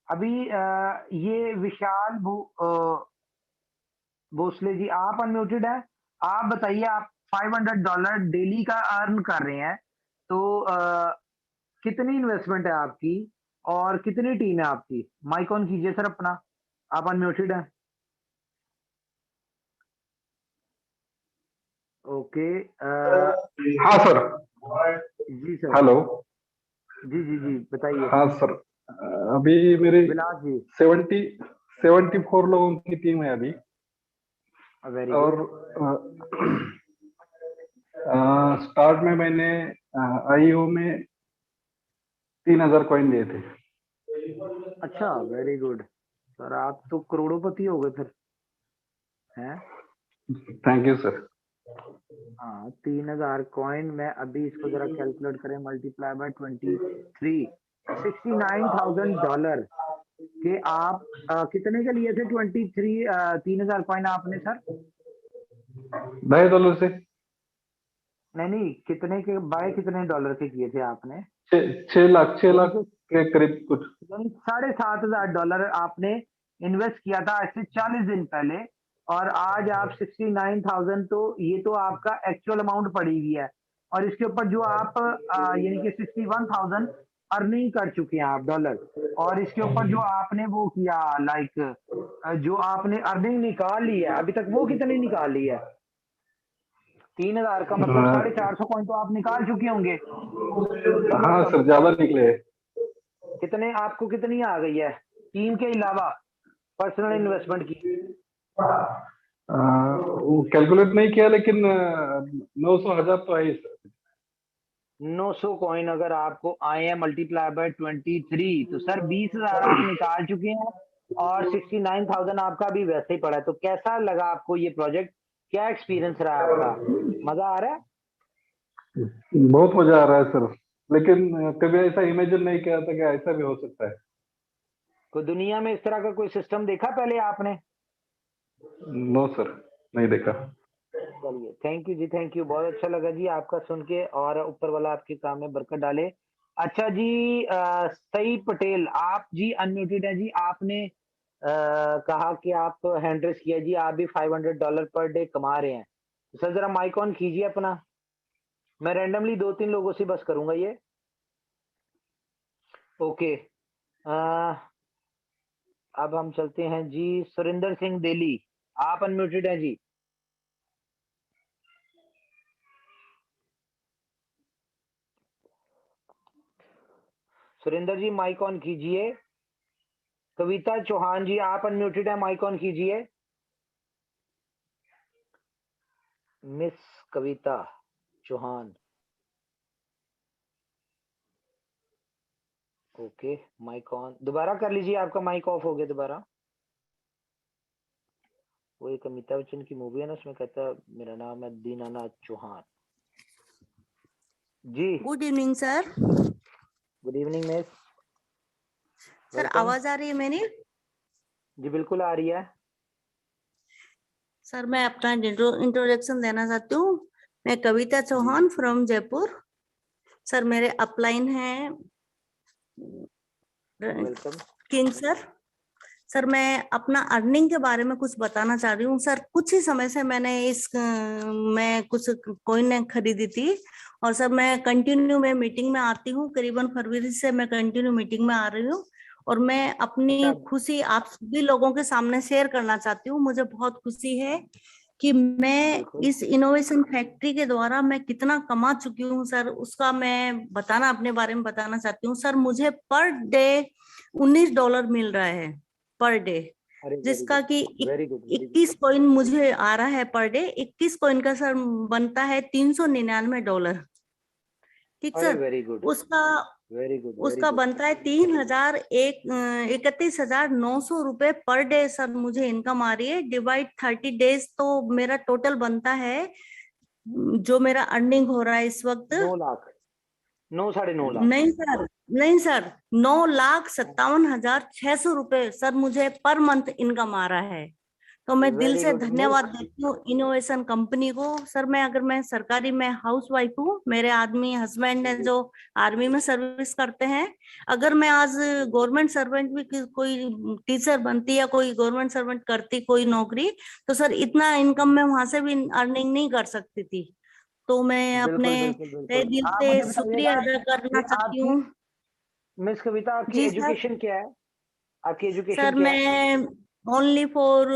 अभी ये विशाल भोसले जी आप अनम्यूटेड है, आप बताइए, आप $500 डेली का अर्न कर रहे हैं, तो कितनी इन्वेस्टमेंट है आपकी और कितनी टीम है आपकी? माइक ऑन कीजिए सर अपना, आप अनम्यूटेड है। ओके हाँ सर। जी सर। हेलो। जी जी जी बताइए। हाँ सर, अभी मेरी विलास जी। 74 लोगों की टीम है अभी। वेरी और गुड। स्टार्ट में मैंने आईओ में 3000 कॉइन दिए थे। अच्छा वेरी गुड सर, आप तो करोड़ों हो गए फिर हैं। Thank you sir. हाँ 3000 कॉइन में अभी इसको जरा कैलकुलेट करें, मल्टीप्लाई बाय 23, $69,000 के आप कितने के लिए थे? 3000 कॉइन आपने सर? $2.5 से नहीं कितने के बाय कितने डॉलर के किए थे आपने? 6 लाख के करीब कुछ। $7,500 आपने इन्वेस्ट किया था आज से 40 दिन पहले, और आज आप 69,000, तो ये तो आपका एक्चुअल अमाउंट पड़ी हुई है, और इसके ऊपर जो आप यानी कि 61,000 अर्निंग कर चुके हैं आप डॉलर, और इसके ऊपर जो आपने वो किया लाइक जो आपने अर्निंग निकाल ली है अभी तक, वो कितनी निकाल ली है? 3000 का मतलब 450 कॉइन तो आप निकाल चुके होंगे। हाँ सर, ज्यादा निकले। कितने आपको कितनी आ गई है टीम के अलावा पर्सनल इन्वेस्टमेंट की? वो कैलकुलेट नहीं किया, लेकिन 900,000 तो है ही सर। 900 कॉइन अगर आपको आए हैं मल्टीप्लाई बाय 23, तो सर 20,000 आप निकाल चुके हैं, और 69,000 आपका भी वैसे ही पड़ा है। तो कैसा लगा आपको ये प्रोजेक्ट? क्या एक्सपीरियंस रहा आपका? मजा आ रहा है? बहुत मजा आ रहा है सर, लेकिन कभी ऐसा इमेजिन नहीं किया था कि ऐसा भी हो सकता है। कोई दुनिया में इस तरह का कोई सिस्टम देखा पहले आपने? नो सर, नहीं देखा। चलिए थैंक यू जी, थैंक यू, बहुत अच्छा लगा जी आपका सुन के, और ऊपर वाला आपके काम में बरकत डाले। अच्छा जी सई पटेल, आप जी अनम्यूटेड है जी, आपने कहा कि आप हैंड रेस किया जी, आप भी $500 पर डे कमा रहे हैं। तो सर जरा माइक ऑन कीजिए अपना, मैं रैंडमली 2-3 लोगों से बस करूंगा ये। ओके अब हम चलते हैं जी सुरेंद्र सिंह दिल्ली, आप अनम्यूटेड हैं जी। सुरेंद्र जी माइक ऑन कीजिए। कविता चौहान जी आप अनम्यूटेड है, माइक ऑन कीजिए। Miss Kavita Chauhan, okay mic on, दोबारा कर लीजिए, आपका माइक ऑफ हो गया दोबारा। वो एक अमिताभ बच्चन की मूवी है ना, उसमें कहता है मेरा नाम है Dinanath Chauhan ji. Good evening sir. Good evening miss. Sir आवाज आ रही है मेरी? जी बिल्कुल आ रही है। सर मैं अपना इंट्रोडक्शन देना चाहती हूँ। मैं कविता चौहान फ्रॉम जयपुर। सर मेरे अपलाइन है वेलकम किंग सर। सर मैं अपना अर्निंग के बारे में कुछ बताना चाह रही हूँ सर। कुछ ही समय से मैंने मैं कुछ कॉइन खरीदी थी, और सर मैं कंटिन्यू में मीटिंग में आती हूँ, करीबन फरवरी से मैं कंटिन्यू मीटिंग में आ रही हूँ, और मैं अपनी खुशी आप सभी लोगों के सामने शेयर करना चाहती हूँ। मुझे बहुत खुशी है कि मैं इस इनोवेशन फैक्ट्री के द्वारा मैं कितना कमा चुकी हूँ सर, उसका मैं बताना अपने बारे में बताना चाहती हूँ। सर मुझे पर डे $19 मिल रहा है पर डे, जिसका कि 21 कॉइन मुझे आ रहा है पर डे। 21 कॉइन का सर बनता है $399। ठीक सर, उसका बनता है 31,900 रुपए पर डे सर मुझे इनकम आ रही है। डिवाइड 30 डेज तो मेरा टोटल बनता है, जो मेरा अर्निंग हो रहा है इस वक्त 9 लाख 9-9.5 लाख। नहीं सर 9,57,600 रुपए सर मुझे पर मंथ इनकम आ रहा है। तो मैं दिल से धन्यवाद देती हूँ इनोवेशन कंपनी को। सर मैं सरकारी में हाउस वाइफ हूँ। मेरे आदमी हस्बैंड ने जो आर्मी में सर्विस करते हैं। अगर मैं आज गवर्नमेंट सर्वेंट भी कोई टीचर बनती या कोई गवर्नमेंट सर्वेंट करती कोई नौकरी, तो सर इतना इनकम मैं वहां से भी अर्निंग नहीं कर सकती थी। तो मैं अपने दिल से शुक्रिया अदा करना चाहती हूँ। मिस कविता आपकी एजुकेशन क्या है? आपकी एजुकेशन सर क्या मैं ओनली फॉर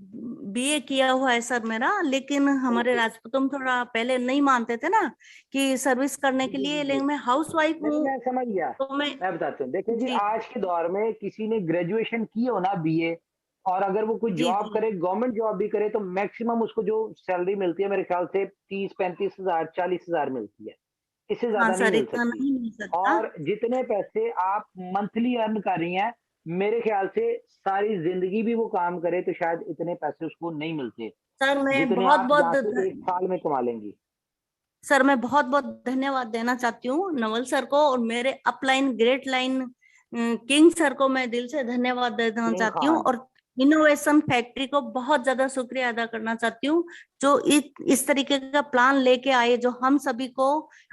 बीए किया हुआ है सर मेरा, लेकिन हमारे राजपूतों में थोड़ा पहले नहीं मानते थे ना कि सर्विस करने के लिए, लेकिन मैं हाउस वाइफ हूँ मैं समझ गया। तो मैं बताता हूँ, देखिए जी, जी आज के दौर में किसी ने ग्रेजुएशन की हो ना बीए, और अगर वो कोई जी जॉब जी करे, गवर्नमेंट जॉब भी करे, तो मैक्सिमम उसको जो सैलरी मिलती है मेरे ख्याल से 30-35 हजार 40 हजार मिलती है, इससे हाँ ज्यादा नहीं सर, मिल इतना सकती। नहीं मिल सकता। और जितने पैसे आप मंथली अर्न कर रही हैं, मेरे ख्याल से सारी जिंदगी भी वो काम करे तो शायद इतने पैसे उसको नहीं मिलते सर मैं जितने बहुत आप बहुत यहाँ से एक साल में कमा लेंगी। सर मैं बहुत बहुत धन्यवाद देना चाहती हूँ नवल सर को, और मेरे upline great Lion King sir को मैं दिल से धन्यवाद देना किंग चाहती हूँ, खान, और इनोवेशन फैक्ट्री को बहुत ज्यादा शुक्रिया अदा करना चाहती हूँ, जो इस तरीके का प्लान लेके आए, जो हम सभी को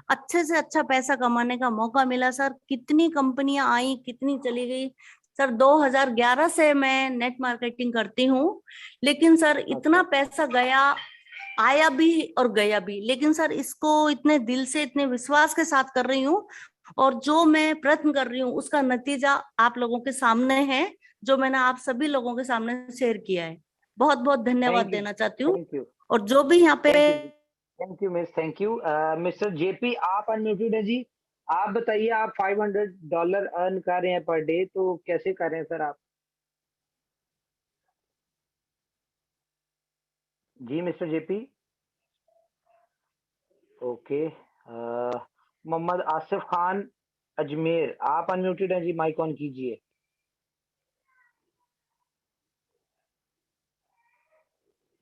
अच्छे से अच्छा पैसा कमाने का मौका मिला। सर कितनी कंपनियां आई, कितनी चली गई। सर 2011 से मैं नेट मार्केटिंग करती हूँ, लेकिन सर इतना अच्छा, पैसा गया, आया भी और गया भी, लेकिन सर इसको इतने दिल से, इतने विश्वास के साथ कर रही हूँ, और जो मैं प्रयत्न कर रही हूँ उसका नतीजा आप लोगों के सामने है, जो मैंने आप सभी लोगों के सामने शेयर किया है। बहुत बहुत धन्यवाद थैंक यू, देना चाहती हूँ। थैंक यू, और जो भी यहाँ पे thank you miss, thank you. Mister JP, आप अनम्यूटेड है जी। आप बताइए, आप $500 अर्न कर रहे हैं पर डे, तो कैसे कर रहे हैं सर आप? जी mister JP. Okay, Mohammad Asif Khan Ajmer, आप अनम्यूटेड हैं जी, माइक ऑन कीजिए।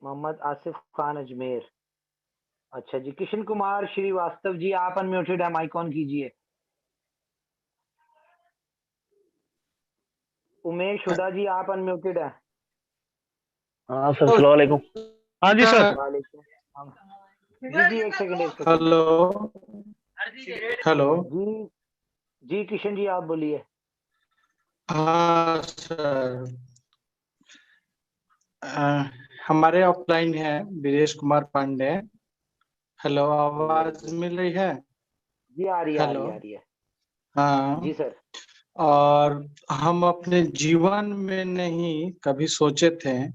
मोहम्मद आसिफ खान अजमेर। अच्छा जी, किशन कुमार श्रीवास्तव जी, आप अनम्यूटेड है, माइक ऑन कीजिए। उमेश हुडा जी, आप अनम्यूटेड है। हाँ सर, अस्सलाम वालेकुम। हाँ जी सर। वालेकुम अस्सलाम। जी जी, एक सेकंड, एक सेकंड। Hello hello. जी जी, किशन जी आप बोलिए। हाँ सर, हमारे ऑफलाइन है वीरेश कुमार पांडे। हेलो, आवाज मिल रही है? जी आ रही है, आ रही हेलो, है, आ रही है। हाँ। जी सर। और हम अपने जीवन में नहीं कभी सोचे थे,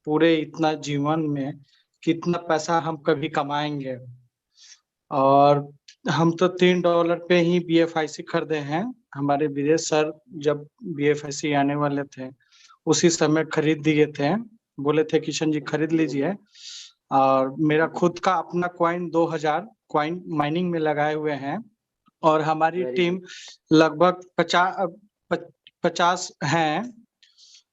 पूरे इतना जीवन में कितना पैसा हम कभी कमाएंगे। और हम तो $3 पे ही BFIC खरीदे हैं। हमारे विदेश सर जब BFIC आने वाले थे उसी समय खरीद दिए थे, बोले थे किशन जी खरीद लीजिए। और मेरा खुद का अपना कॉइन 2000 कॉइन माइनिंग में लगाए हुए हैं, और हमारी Very टीम good. लगभग 50 हैं।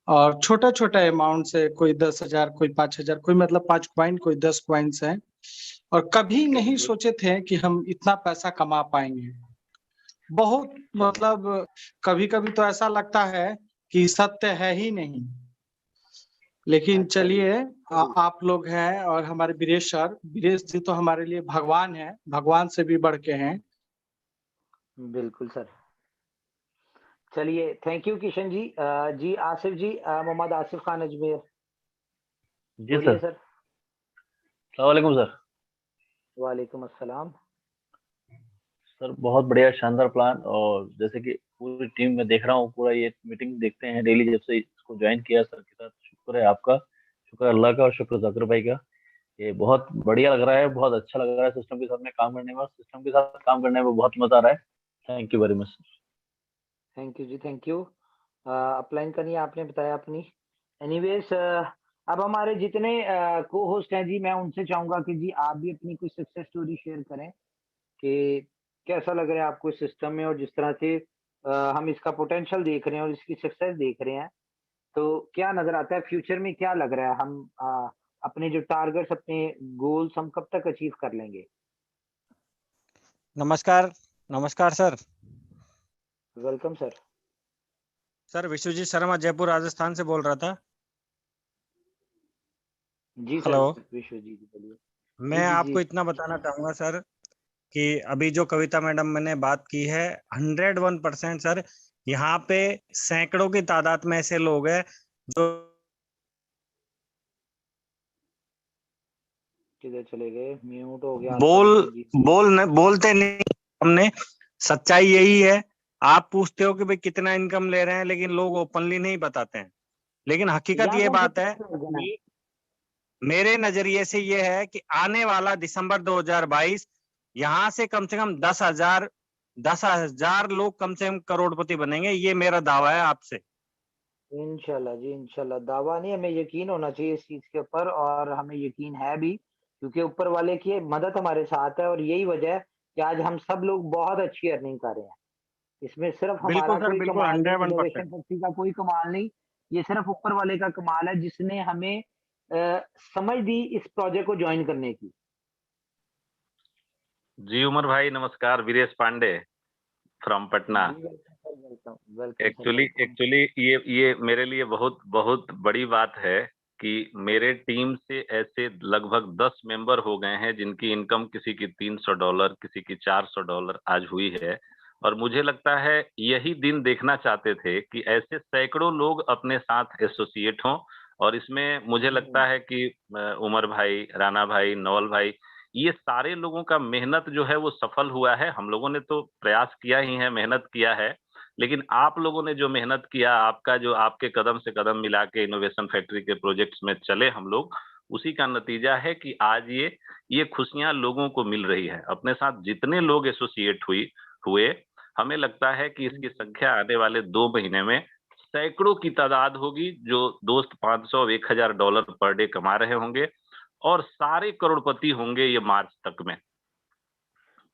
और छोटा छोटा अमाउंट से, कोई 10,000, कोई 5,000, कोई मतलब 5 कॉइन, कोई 10 कॉइन्स हैं। और कभी नहीं सोचे थे कि हम इतना पैसा कमा पाएंगे। बहुत मतलब कभी कभी तो ऐसा लगता है कि सत्य है ही नहीं। लेकिन अच्छा जी। चलिए, आप लोग हैं और हमारे वीरेश सर, वीरेश जी तो हमारे लिए भगवान है, भगवान से भी बढ़ के हैं। बिल्कुल सर। चलिए, थैंक यू किशन जी। जी आसिफ जी, मोहम्मद आसिफ खान अजमेर, जी बोलिए सर। सर। अस्सलाम वालेकुम सर। वालेकुम अस्सलाम। सर बहुत बढ़िया, शानदार प्लान। और जैसे कि पूरी टीम में देख रहा हूँ, पूरा ये मीटिंग देखते हैं डेली जब से इसको ज्वाइन किया सर के साथ। शुक्र है आपका, शुक्र अल्लाह का, और शुक्र जाकिर भाई का। ये बहुत बढ़िया लग रहा है, बहुत अच्छा लग रहा है सिस्टम के साथ में काम करने में, और सिस्टम के साथ काम करने में बहुत मजा आ रहा है। Thank you very much sir. Thank you जी, थैंक यू। अपलाइन करनी है, आपने बताया अपनी। एनीवेज, अब हमारे जितने को होस्ट हैं जी, मैं उनसे चाहूंगा कि जी आप भी अपनी कोई सक्सेस स्टोरी शेयर करें कि कैसा लग रहा है आपको इस सिस्टम में, और जिस तरह से हम इसका पोटेंशियल देख रहे हैं और इसकी सक्सेस देख रहे हैं, तो क्या नजर आता है फ्यूचर में, क्या लग रहा है हम अपने जो टारगेट्स, अपने गोल्स हम कब तक अचीव कर लेंगे? नमस्कार, नमस्कार sir. Welcome sir. Sir Vishwajeet Sharma, Jaipur Rajasthan से बोल रहा था। जी सर, हेलो। विश्वजीत जी बोलिए। मैं जी जी आपको जी। इतना बताना चाहूंगा सर कि अभी जो कविता मैडम मैंने बात की है, 101% सर, यहाँ पे सैकड़ों की तादाद में ऐसे लोग हैं जो किधर चले गए, म्यूट हो गया आपका बोल विश्वजीत जी। बोलते नहीं। हमने सच्चाई यही है। आप पूछते हो कि भाई कितना इनकम ले रहे हैं, लेकिन लोग ओपनली नहीं बताते हैं। लेकिन हकीकत यहाँ ये कौन सी बात है tax लगना है? मेरे नजरिए से ये है कि आने वाला दिसंबर 2022 यहाँ से कम 10,000 लोग कम से कम करोड़पति बनेंगे, ये मेरा दावा है आपसे। इंशाल्लाह जी, इंशाल्लाह। दावा नहीं, हमें यकीन होना चाहिए इस चीज के ऊपर, और हमें यकीन है भी, क्योंकि ऊपर वाले की मदद हमारे साथ है, और यही वजह है कि आज हम सब लोग बहुत अच्छी अर्निंग कर रहे हैं। इसमें सिर्फ बिल्कुल हमारा सर, कोई बिल्कुल, कमाल नहीं, 101%। इनोवेशन फैक्ट्री का कोई कमाल नहीं, ये सिर्फ ऊपर वाले का कमाल है, जिसने हमें समझ दी इस प्रोजेक्ट को ज्वाइन करने की। जी उमर भाई नमस्कार, वीरेश पांडे फ्रॉम पटना। एक्चुअली ये मेरे लिए बहुत बहुत बड़ी बात है कि मेरे टीम से ऐसे लगभग 10 मेंबर हो गए हैं जिनकी इनकम किसी की $300, किसी की $400 आज हुई है। और मुझे लगता है यही दिन देखना चाहते थे कि ऐसे सैकड़ों लोग अपने साथ एसोसिएट हों। और इसमें मुझे लगता है कि उमर भाई, राणा भाई, नवल भाई, ये सारे लोगों का मेहनत जो है वो सफल हुआ है। हम लोगों ने तो प्रयास किया ही है, मेहनत किया है, लेकिन आप लोगों ने जो मेहनत किया, आपका जो आपके कदम से कदम मिला के इनोवेशन फैक्ट्री के प्रोजेक्ट्स में चले हम लोग, उसी का नतीजा है कि आज ये खुशियां लोगों को मिल रही है। अपने साथ जितने लोग एसोसिएट हुए, हमें लगता है कि इसकी संख्या आने वाले 2 महीने में सैकड़ों की तादाद होगी, जो दोस्त $500-1,000 पर डे कमा रहे होंगे, और सारे करोड़पति होंगे ये मार्च तक में।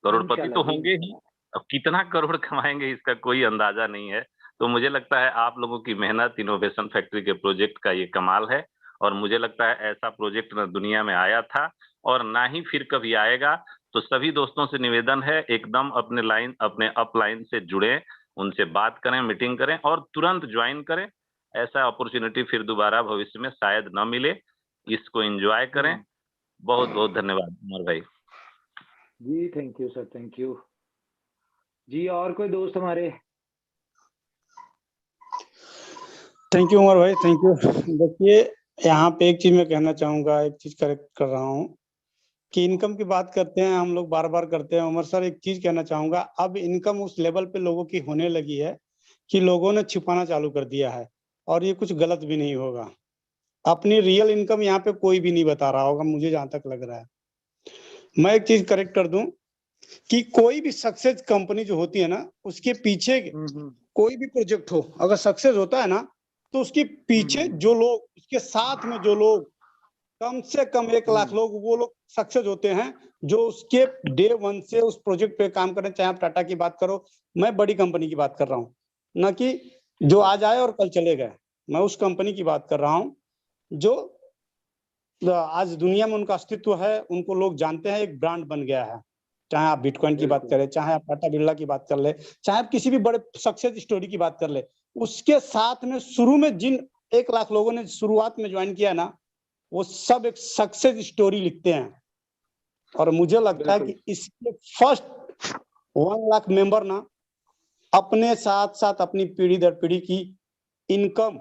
करोड़पति तो होंगे ही, अब कितना करोड़ कमाएंगे इसका कोई अंदाजा नहीं है। तो मुझे लगता है आप लोगों की मेहनत, इनोवेशन फैक्ट्री के प्रोजेक्ट का ये कमाल है। और मुझे लगता है ऐसा प्रोजेक्ट न दुनिया में आया था और ना ही फिर कभी आएगा। तो सभी दोस्तों से निवेदन है, एकदम अपने अपलाइन से जुड़े, उनसे बात करें, मीटिंग करें और तुरंत ज्वाइन करें। ऐसा अपॉर्चुनिटी फिर दोबारा भविष्य में शायद न मिले। इसको एंजॉय करें। बहुत बहुत धन्यवाद उमर भाई ji. Thank you sir, thank you जी। और कोई दोस्त हमारे? थैंक यू उमर भाई, थैंक यू। देखिए, यहाँ पे एक चीज मैं कहना चाहूंगा, एक चीज करेक्ट कर रहा हूँ कि इनकम की बात करते हैं हम लोग, बार बार करते हैं। उमर सर, एक चीज कहना चाहूंगा, अब इनकम उस लेवल पे लोगों की होने लगी है कि लोगों ने छिपाना चालू कर दिया है, और ये कुछ गलत भी नहीं होगा। अपनी रियल इनकम यहाँ पे कोई भी नहीं बता रहा होगा, मुझे जहां तक लग रहा है। मैं एक चीज करेक्ट कर दूं कि कोई भी सक्सेस कंपनी जो होती है ना, उसके पीछे कोई भी प्रोजेक्ट हो, अगर सक्सेस होता है ना, तो उसके पीछे जो लोग, उसके साथ में जो लोग, कम से कम 1 लाख लोग, वो लोग सक्सेस होते हैं जो उसके डे 1 से उस प्रोजेक्ट पे काम करें। चाहे आप टाटा की बात करो, मैं बड़ी कंपनी की बात कर रहा हूँ, ना कि जो आज आए और कल चले गए। मैं उस कंपनी की बात कर रहा हूँ जो आज दुनिया में उनका अस्तित्व है, उनको लोग जानते हैं, एक ब्रांड बन गया है। चाहे आप बिटकॉइन की बात करें, चाहे आप टाटा बिरला की बात कर ले, चाहे आप किसी भी बड़े सक्सेस स्टोरी की बात कर ले, उसके साथ में शुरू में जिन 1 लाख लोगों ने शुरुआत में ज्वाइन किया ना, वो सब एक सक्सेस स्टोरी लिखते हैं। और मुझे लगता है कि इसके फर्स्ट 1 लाख मेंबर ना अपने साथ साथ अपनी पीढ़ी दर पीढ़ी की इनकम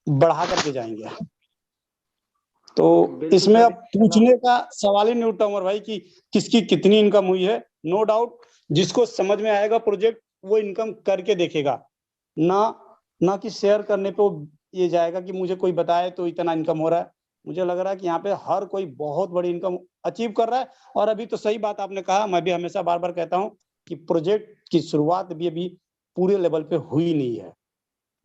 बढ़ा करके जाएंगे। तो इसमें अब पूछने का सवाल ही नहीं उठता उमर भाई कि किसकी कितनी इनकम हुई है। नो डाउट जिसको समझ में आएगा प्रोजेक्ट, वो इनकम करके देखेगा, ना कि शेयर करने पे ये जाएगा कि मुझे कोई बताए तो इतना इनकम हो रहा है। मुझे लग रहा है कि यहाँ पे हर कोई बहुत बड़ी इनकम अचीव कर रहा है। और अभी तो सही बात आपने कहा, मैं भी हमेशा बार बार कहता हूँ कि प्रोजेक्ट की शुरुआत भी अभी पूरे लेवल पे हुई नहीं है।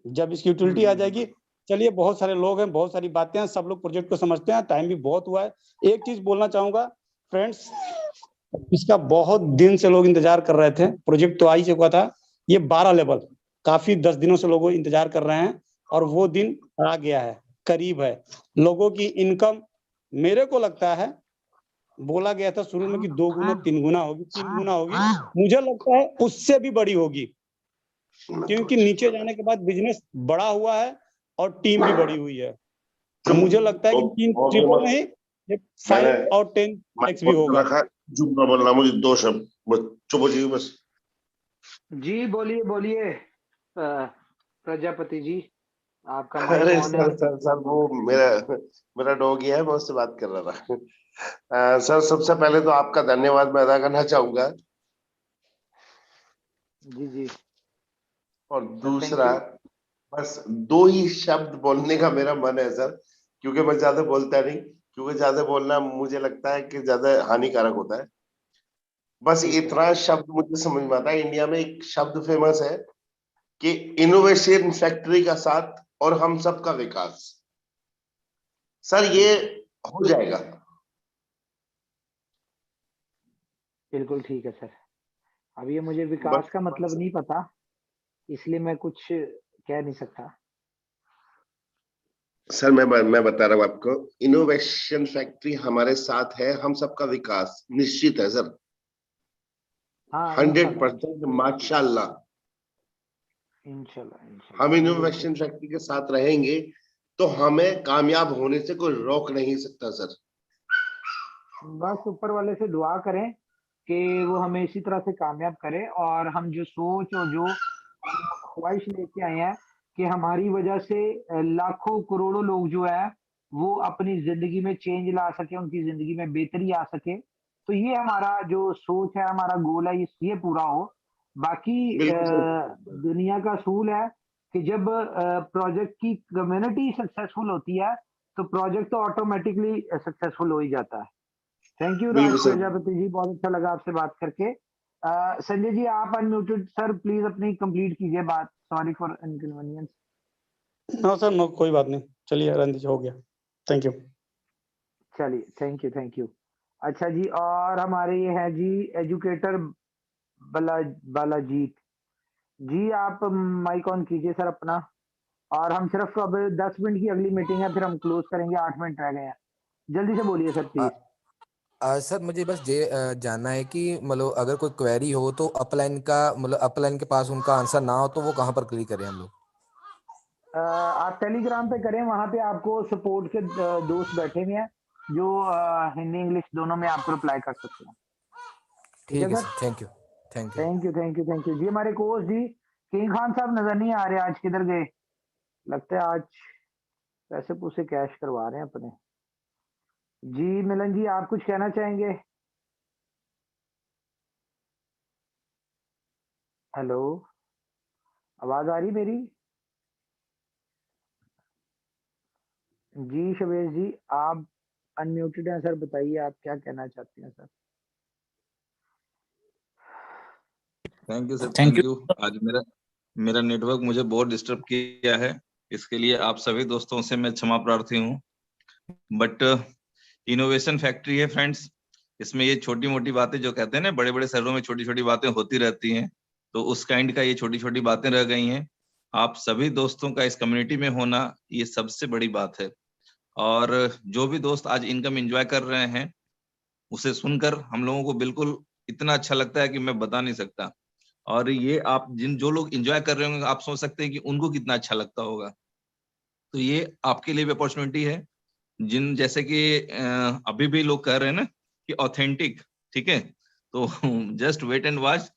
जब इसकी यूटिलिटी आ जाएगी, चलिए, बहुत सारे लोग हैं, बहुत सारी बातें हैं, सब लोग प्रोजेक्ट को समझते हैं, टाइम भी बहुत हुआ है। एक चीज बोलना चाहूंगा फ्रेंड्स, इसका बहुत दिन से लोग इंतजार कर रहे थे। प्रोजेक्ट तो आ ही चुका था, ये 12 लेवल काफी 10 दिनों से लोग इंतजार कर रहे हैं, और वो दिन आ गया है, करीब है। लोगों की इनकम मेरे को लगता है, बोला गया था शुरू में कि 2 गुना 3 गुना होगी, 3 गुना होगी, मुझे लगता है उससे भी बड़ी होगी, क्योंकि नीचे जाने के बाद बिजनेस बड़ा हुआ है और टीम भी बड़ी हुई है। तो मुझे लगता है कि 3 ट्रिपल नहीं, 5 और 10 एक्स भी होगा। जुमला बोलना, मुझे 2 शब्द बस, चुप हो जाइए बस। जी बोलिए बोलिए प्रजापति जी, आपका अरे सर वो मेरा डॉगी है, मैं उससे बात कर रहा था। सर सबसे पहले तो आपका धन्यवाद मैं अदा करना चाहूंगा। जी। और दूसरा, बस 2 ही शब्द बोलने का मेरा मन है सर, क्योंकि मैं ज्यादा बोलता नहीं। क्योंकि ज्यादा बोलना मुझे लगता है कि ज्यादा हानिकारक होता है। बस इतना शब्द मुझे समझ में आता है, इंडिया में एक शब्द फेमस है कि इनोवेशन फैक्ट्री का साथ और हम सबका विकास। सर ये हो जाएगा। बिल्कुल ठीक है सर। अब ये मुझे विकास का मतलब नहीं पता, इसलिए मैं कुछ कह नहीं सकता। सर मैं बता रहा हूँ आपको, इनोवेशन फैक्ट्री हमारे साथ है, हम सबका विकास निश्चित है सर। हाँ 100% माशाल्लाह। इंशाल्लाह हम इनोवेशन फैक्ट्री के साथ रहेंगे तो हमें कामयाब होने से कोई रोक नहीं सकता सर। बस ऊपर वाले से दुआ करें कि वो हमें इसी तरह से कामयाब करे, और हम जो सोच और जो ख्वाहिश लेके आए हैं कि हमारी वजह से लाखों करोड़ों लोग जो है वो अपनी जिंदगी में चेंज ला सके, उनकी जिंदगी में बेहतरी आ सके, तो ये हमारा जो सोच है, हमारा गोल है, ये पूरा हो। बाकी दुनिया का असूल है कि जब प्रोजेक्ट की कम्युनिटी सक्सेसफुल होती है तो प्रोजेक्ट तो ऑटोमेटिकली सक्सेसफुल हो ही जाता है। थैंक यू राज प्रजापति जी, बहुत अच्छा लगा आपसे बात करके। संजय जी आप अनम्यूटेड सर, प्लीज अपनी कंप्लीट कीजिए बात। Sorry for inconvenience. No sir, no कोई बात नहीं, चलिए रणदीप हो गया। Thank you. चलिए थैंक यू। अच्छा जी, और हमारे ये है जी एजुकेटर बालाजीत जी, आप माइक ऑन कीजिए सर अपना। और हम सिर्फ अब 10 मिनट की अगली मीटिंग है, फिर हम क्लोज करेंगे, 8 मिनट रह गए हैं। जल्दी से बोलिए सर प्लीज। सर मुझे बस ये जानना है कि मतलब अगर कोई क्वेरी हो तो अपलाइन का मतलब अपलाइन के पास उनका आंसर ना हो तो वो कहाँ पर क्लिक करें हम लोग? आप टेलीग्राम पे करें, वहां पे आपको सपोर्ट के दोस्त बैठे हुए हैं जो हिंदी इंग्लिश दोनों में आपको रिप्लाई कर सकते हैं। ठीक है सर, थैंक यू जी। हमारे कोच जी किंग खान साहब नजर नहीं आ रहे, आज किधर गए? लगता है आज पैसे पूसे कैश करवा रहे हैं अपने। जी मिलन जी आप कुछ कहना चाहेंगे? हेलो, आवाज आ रही मेरी? जी शवेश जी आप अनम्यूटेड हैं सर, बताइए आप क्या कहना चाहते हैं sir? Thank you sir, thank you. आज मेरा नेटवर्क मुझे बहुत डिस्टर्ब किया है, इसके लिए आप सभी दोस्तों से मैं क्षमा प्रार्थी हूँ। बट इनोवेशन फैक्ट्री है फ्रेंड्स, इसमें ये छोटी मोटी बातें जो कहते हैं ना, बड़े बड़े शहरों में छोटी छोटी बातें होती रहती हैं, तो उस काइंड का ये छोटी छोटी बातें रह गई हैं। आप सभी दोस्तों का इस कम्युनिटी में होना ये सबसे बड़ी बात है। और जो भी दोस्त आज इनकम एंजॉय कर रहे हैं उसे सुनकर हम लोगों को बिल्कुल इतना अच्छा लगता है कि मैं बता नहीं सकता। और ये आप जो लोग एंजॉय कर रहे होंगे, आप सोच सकते हैं कि उनको कितना अच्छा लगता होगा। तो ये आपके लिए भी अपॉर्चुनिटी है, जैसे कि अभी भी लोग कह रहे हैं ना कि ऑथेंटिक, ठीक है, तो जस्ट वेट एंड वॉच।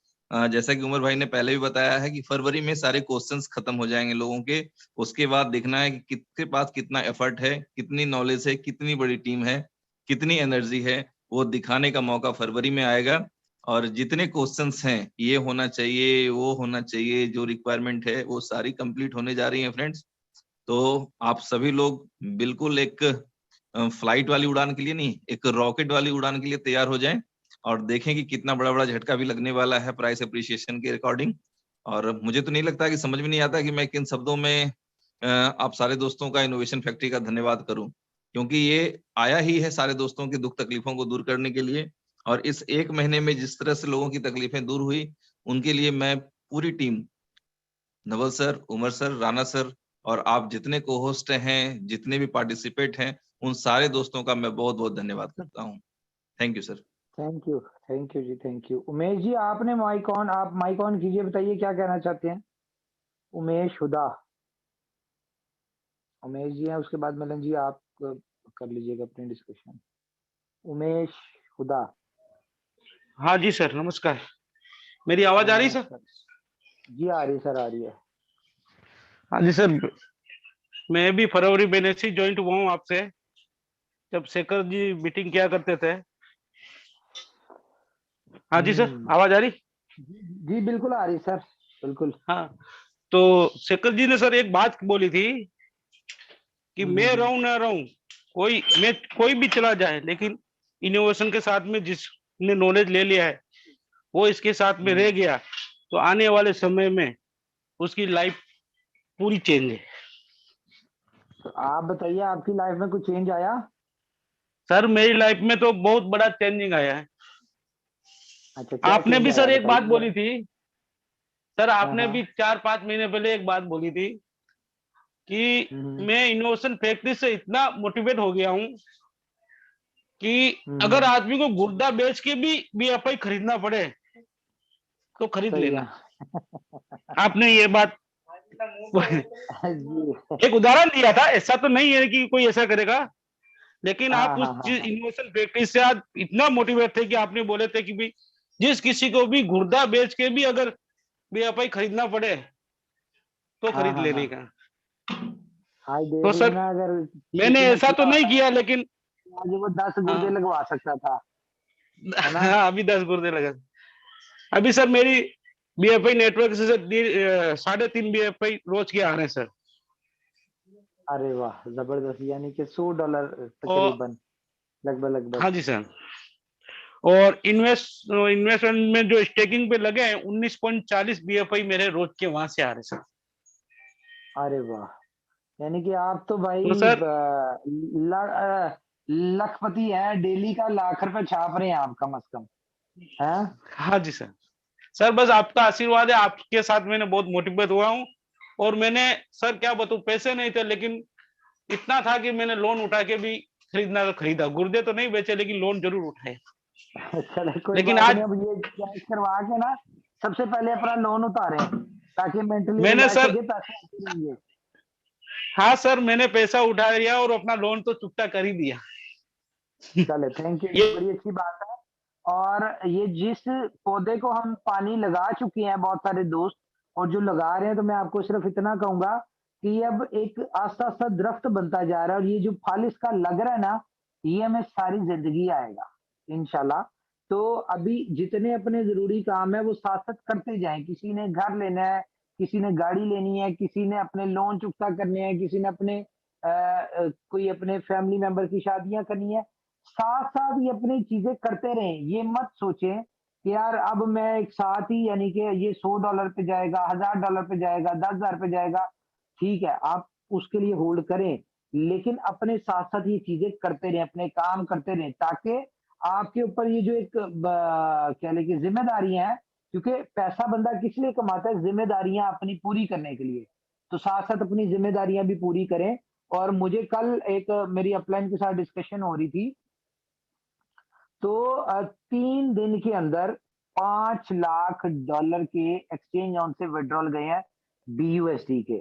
जैसा कि उमर भाई ने पहले भी बताया है कि फरवरी में सारे क्वेश्चंस खत्म हो जाएंगे लोगों के। उसके बाद देखना है कि किसके पास कितना एफर्ट है, कितनी नॉलेज है, कितनी बड़ी टीम है, कितनी एनर्जी है, वो दिखाने का मौका फरवरी में आएगा। और जितने क्वेश्चंस हैं, ये होना चाहिए, वो होना चाहिए, जो रिक्वायरमेंट है वो सारी कंप्लीट होने जा रही है फ्रेंड्स। तो आप सभी लोग बिल्कुल एक फ्लाइट वाली उड़ान के लिए नहीं, एक रॉकेट वाली उड़ान के लिए तैयार हो जाएं और देखें कि कितना बड़ा बड़ा झटका भी लगने वाला है प्राइस अप्रिसिएशन के अकॉर्डिंग। और मुझे तो नहीं लगता कि समझ में नहीं आता कि मैं किन शब्दों में आप सारे दोस्तों का इनोवेशन फैक्ट्री का धन्यवाद करूं, क्योंकि ये आया ही है सारे दोस्तों की दुख तकलीफों को दूर करने के लिए। और इस एक महीने में जिस तरह से लोगों की तकलीफें दूर हुई, उनके लिए मैं पूरी team, Naval sir, Umar sir, Rana sir और आप जितने को होस्ट हैं, जितने भी पार्टिसिपेट हैं, उन सारे दोस्तों का मैं बहुत बहुत धन्यवाद करता हूँ। Thank you sir. Thank you जी, थैंक यू। उमेश जी आपने माइक ऑन, आप माइक ऑन कीजिए, बताइए क्या कहना चाहते हैं? उमेश हुदा, उमेश जी हैं, उसके बाद मिलन जी आप कर लीजिएगा अपनी डिस्कशन। उमेश हुदा। हाँ जी सर, नमस्कार। मेरी आवाज आ रही सर? जी आ रही सर, आ रही है। हाँ जी सर, मैं भी फरवरी महीने से ज्वाइंट हुआ हूँ आपसे, जब शेखर जी मीटिंग किया करते थे। हाँ जी सर, आवाज आ रही? जी बिल्कुल आ रही सर, बिल्कुल। हाँ, तो शेखर जी ने सर एक बात बोली थी कि मैं रहूं ना रहूं, कोई भी चला जाए, लेकिन इनोवेशन के साथ में जिसने नॉलेज ले लिया है वो इसके साथ में रह गया, तो आने वाले समय में उसकी लाइफ पूरी चेंज है। तो आप बताइए, आपकी लाइफ में कुछ चेंज आया? सर मेरी लाइफ में तो बहुत बड़ा चेंजिंग आया है। अच्छा, क्या आपने चेंज भी आया सर एक बात बताइए बोली जरा। थी, सर आपने हाँ। भी 4-5 महीने पहले एक बात बोली थी कि मैं इनोवेशन फैक्ट्री से इतना मोटिवेट हो गया हूं कि अगर आदमी को गुर्दा बेच के भी बीएफआई खरीदना पड़े तो खरीद सही लेना। है। आपने ये बात जी। एक उदाहरण दिया था, ऐसा तो नहीं है कि कोई ऐसा करेगा, लेकिन हाँ, आप उस हाँ, हाँ, चीज हाँ। इनोवेशन फैक्ट्री से आज इतना मोटिवेट थे कि आपने बोले थे कि भाई जिस किसी को भी गुर्दा बेच के भी अगर बीएफआई खरीदना पड़े तो हाँ, खरीद हाँ, लेने हाँ। का। हाँ, तो देख सर लेना, अगर मैंने किसी ने ऐसा तो किया नहीं होता किया, लेकिन आज वो 10 गुर्दे हाँ लगवा सकता था, है ना? हाँ, अभी 10 गुर्दे लगा। अभी सर मेरी बीएफआई नेटवर्क से 3.5 बीएफआई रोज के आ रहे हैं सर। अरे वाह, जबरदस्त। यानी कि $100 और तकरीबन, लगभग। हाँ जी सर, और इन्वेस्टमेंट में जो स्टेकिंग पे लगे हैं 19.40 बीएफआई मेरे रोज के वहां से आ रहे सर। अरे वाह, यानी कि आप तो भाई तो सर लखपति हैं, डेली का लाख रुपए छाप रहे हैं आप कम से कम, हैं? हाँ जी सर, सर बस आपका आशीर्वाद है, आपके साथ मैंने बहुत मोटिवेट हुआ हूँ। और मैंने सर क्या बताऊं, पैसे नहीं थे लेकिन इतना था कि मैंने लोन उठा के भी खरीदना तो खरीदा, गुर्दे तो नहीं बेचे लेकिन लोन जरूर उठाए। चले कोई लेकिन बात आज नहीं, अब ये कैश करवा के ना सबसे पहले अपना लोन उतारें ताकि मेंटली मैंने रिलैक्स हो सर जाए, पैसे आते रहेंगे। हाँ सर मैंने पैसा उठा लिया और अपना लोन तो चुकता कर ही दिया। चले, थैंक यू, ये ये बड़ी अच्छी बात है। और ये जिस पौधे को हम पानी लगा चुके हैं बहुत सारे दोस्त, और जो लगा रहे हैं, तो मैं आपको सिर्फ इतना कहूंगा कि ये अब एक आस्ता-आस्ता दरख्त बनता जा रहा है, और ये जो फल इसका लग रहा है ना, ये हमें सारी जिंदगी आएगा इंशाल्लाह। तो अभी जितने अपने जरूरी काम है वो साथ-साथ करते जाएं। किसी ने घर लेना है, किसी ने गाड़ी लेनी है, किसी ने अपने लोन चुकता करने हैं, किसी ने अपने कोई अपने फैमिली मेंबर की शादियां करनी है। साथ-साथ ये अपनी चीज़ें करते रहें। ये मत सोचें कि यार अब मैं एक साथ ही, यानी कि ये $100 पे जाएगा, $1000 पे जाएगा, 10,000 पे जाएगा। ठीक है, आप उसके लिए होल्ड करें, लेकिन अपने साथ-साथ ये चीज़ें करते रहें, अपने काम करते रहें, ताकि आपके ऊपर ये जो एक कह लें कि ज़िम्मेदारियाँ हैं, क्योंकि पैसा बंदा किस लिए कमाता है? ज़िम्मेदारियाँ अपनी पूरी करने के लिए। तो साथ-साथ अपनी ज़िम्मेदारियाँ भी पूरी करें। और मुझे कल एक मेरी अपलाइन के साथ डिस्कशन हो रही थी, तो 3 दिन के अंदर $5 लाख के एक्सचेंज ऑन से विथड्रॉल गए हैं BUSD के,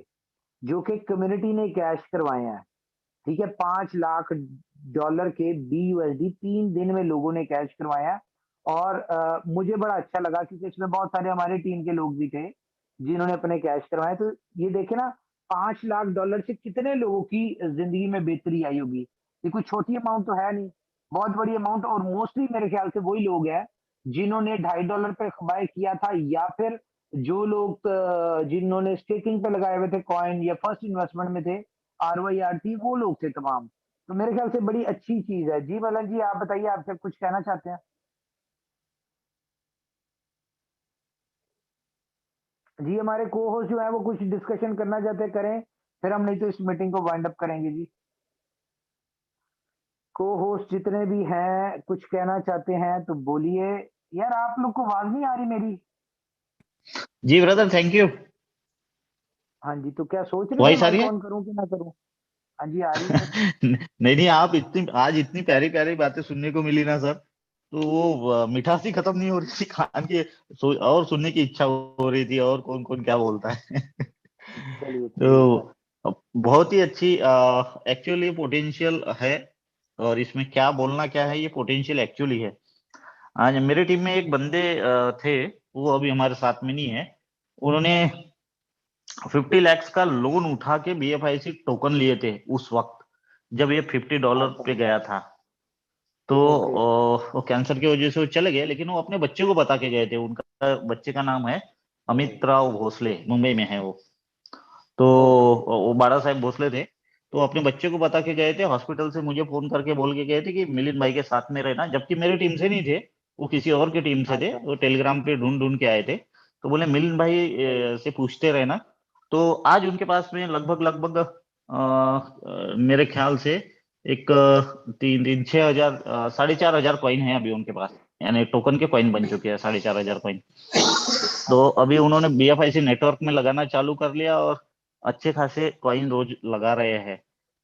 जो कि कम्युनिटी ने कैश करवाए हैं। ठीक है, $5 लाख के BUSD 3 दिन में लोगों ने कैश करवाया है। और मुझे बड़ा अच्छा लगा क्योंकि इसमें बहुत सारे हमारे टीम के लोग भी थे जिन्होंने अपने कैश करवाए। तो ये देखे ना, $5 लाख से कितने लोगों की जिंदगी में बेहतरी आई होगी। ये कोई छोटी अमाउंट तो है नहीं, बहुत बड़ी अमाउंट। और मोस्टली मेरे ख्याल से वही लोग हैं जिन्होंने $2.5 पे बाय किया था, या फिर जो लोग जिन्होंने स्टेकिंग पे लगाए हुए थे कॉइन, या फर्स्ट इन्वेस्टमेंट में थे, RYR थी, वो लोग थे तमाम। तो मेरे ख्याल से बड़ी अच्छी चीज है। जी मलन जी, आप बताइए, आपसे कुछ कहना चाहते हैं? जी, हमारे को होस्ट जो है वो कुछ डिस्कशन करना चाहते हैं, करें, फिर हम नहीं तो इस मीटिंग को वाइंड अप करेंगे। जी, को होस्ट जितने भी हैं कुछ कहना चाहते हैं तो बोलिए। यार आप लोग को आवाज नहीं आ रही मेरी? जी ब्रदर, थैंक यू। हाँ जी, तो क्या सोच रहे थे वॉइस आ रही माइक है? ऑन करूं कि ना करूं? हाँ जी, आ रही है सर। नहीं नहीं, आप आज इतनी प्यारी प्यारी बातें सुनने को मिली ना सर, तो वो मिठास ही खत्म नहीं हो रही थी खान की, और सुनने की इच्छा हो रही थी, और कौन कौन क्या बोलता है। चलिए ठीक है। तो बहुत ही अच्छी एक्चुअली पोटेंशियल है, और इसमें क्या बोलना क्या है, ये पोटेंशियल एक्चुअली है। आज मेरे टीम में एक बंदे थे, वो अभी हमारे साथ में नहीं है, उन्होंने 50 लाख का लोन उठा के BFIC टोकन लिए थे उस वक्त जब ये $50 पे गया था। तो वो कैंसर की वजह से वो चले गए, लेकिन वो अपने बच्चे को बता के गए थे। उनका बच्चे का नाम है अमित राव भोसले, मुंबई में है वो। तो वो बाड़ा साहेब भोसले थे। तो अपने बच्चे को बता के गए थे, हॉस्पिटल से मुझे फोन करके बोल के गए थे कि मिलिंद भाई के साथ में रहना, जबकि मेरी टीम से नहीं थे, वो किसी और की टीम से थे, अच्छा वो टेलीग्राम पे ढूंढ ढूंढ के आए थे। तो बोले मिलिंद भाई से पूछते रहना। तो आज उनके पास में लगभग लगभग मेरे ख्याल से एक 3,000 4,500 कॉइन है अभी उनके पास, यानी टोकन के कॉइन बन चुके हैं 4,500 कॉइन। तो अभी उन्होंने BFIC नेटवर्क में लगाना चालू कर लिया और अच्छे खासे कॉइन रोज लगा रहे हैं।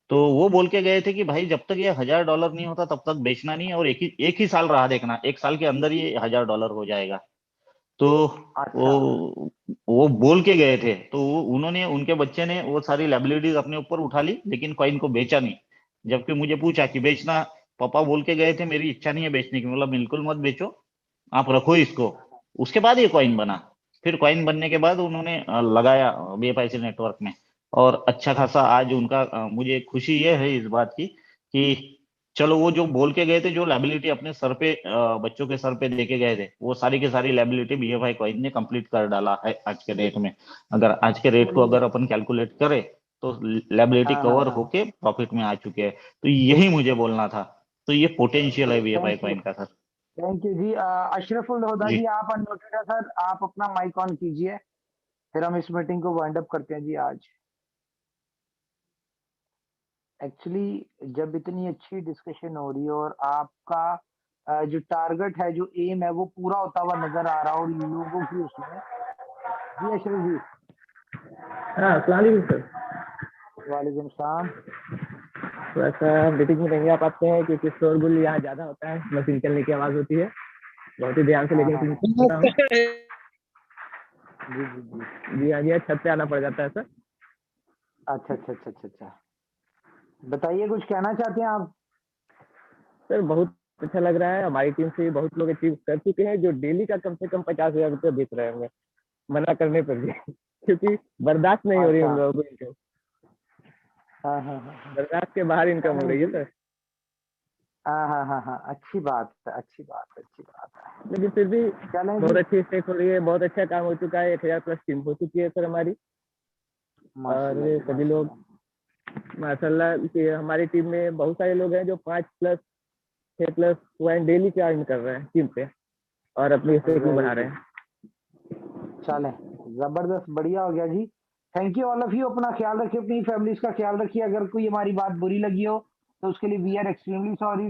तो वो बोल के गए थे कि भाई जब तक ये $1,000 नहीं होता तब तक बेचना नहीं, और एक ही साल राह देखना, 1 साल के अंदर ये $1,000 हो जाएगा। तो वो बोल के गए थे। तो उन्होंने, उनके बच्चे ने वो सारी लायबिलिटीज अपने ऊपर उठा ली, लेकिन कॉइन को बेचा नहीं। जबकि मुझे पूछा कि बेचना, पापा बोल के गए थे, मेरी इच्छा नहीं है बेचने की। मतलब बिल्कुल मत बेचो, आप रखो इसको। उसके बाद ये कॉइन बना। फिर कॉइन बनने के बाद उन्होंने लगाया BFIC नेटवर्क में, और अच्छा खासा आज उनका मुझे खुशी ये है इस बात की कि चलो वो जो बोल के गए थे, जो लायबिलिटी अपने सर पे बच्चों के सर पे देके गए थे, वो सारी की सारी लायबिलिटी BFI कॉइन ने कंप्लीट कर डाला है आज के रेट में। अगर आज के रेट को अगर अपन कैलकुलेट करें तो लायबिलिटी कवर होके प्रॉफिट में आ चुके हैं। तो यही मुझे बोलना था। तो ये पोटेंशियल है BFI कॉइन का सर। थैंक यू जी। अशरफुल लोधा जी, आप अनम्यूटेड है सर, आप अपना माइक ऑन कीजिए, फिर हम इस मीटिंग को वाइंड अप करते हैं जी। आज एक्चुअली जब इतनी अच्छी डिस्कशन हो रही है और आपका जो टारगेट है, जो एम है, वो पूरा होता हुआ नजर आ रहा है, और लोगों की उसमें जी। अशरफ जी, हाँ अस्सलाम वालेकुम सर। वालेकुम सलाम। थोड़ा सा मीटिंग में नहीं आ पाते हैं क्योंकि शोरगुल यहाँ ज्यादा होता है, मशीन चलने की आवाज होती है, बहुत ही ध्यान से लेकिन सुनता हूँ। जी जी जी जी हाँ जी, छत पे आना पड़ जाता है सर। अच्छा अच्छा अच्छा अच्छा अच्छा, बताइए, कुछ कहना चाहते हैं आप? सर बहुत अच्छा लग रहा है, हमारी टीम से बहुत लोग अचीव कर चुके हैं जो डेली का कम से कम 50,000 रुपये बेच रहे होंगे मना करने पर भी क्योंकि बर्दाश्त नहीं हो रही उन लोगों को इनकम। बर्दाश्त के बाहर इनकम हो रही है सर। हाँ, अच्छी बात है, अच्छी बात है, अच्छी बात है। लेकिन फिर भी बहुत अच्छी स्टेट हो रही है, बहुत अच्छा काम हो चुका है, 1,000 प्लस टीम हो चुकी है सर हमारी। और सभी लोग माशाल्लाह कि हमारी टीम में बहुत सारे लोग हैं जो 5 प्लस 6 प्लस पॉइंट डेली के अर्न कर रहे हैं टीम पे, और अपनी स्टेक को बढ़ा रहे हैं। चलें, जबरदस्त, बढ़िया हो गया जी। Thank you all of you. अपना ख्याल रखिए, अपनी फैमिलीज का ख्याल रखिए। अगर कोई हमारी बात बुरी लगी हो तो उसके लिए वी आर एक्सट्रीमली सॉरी।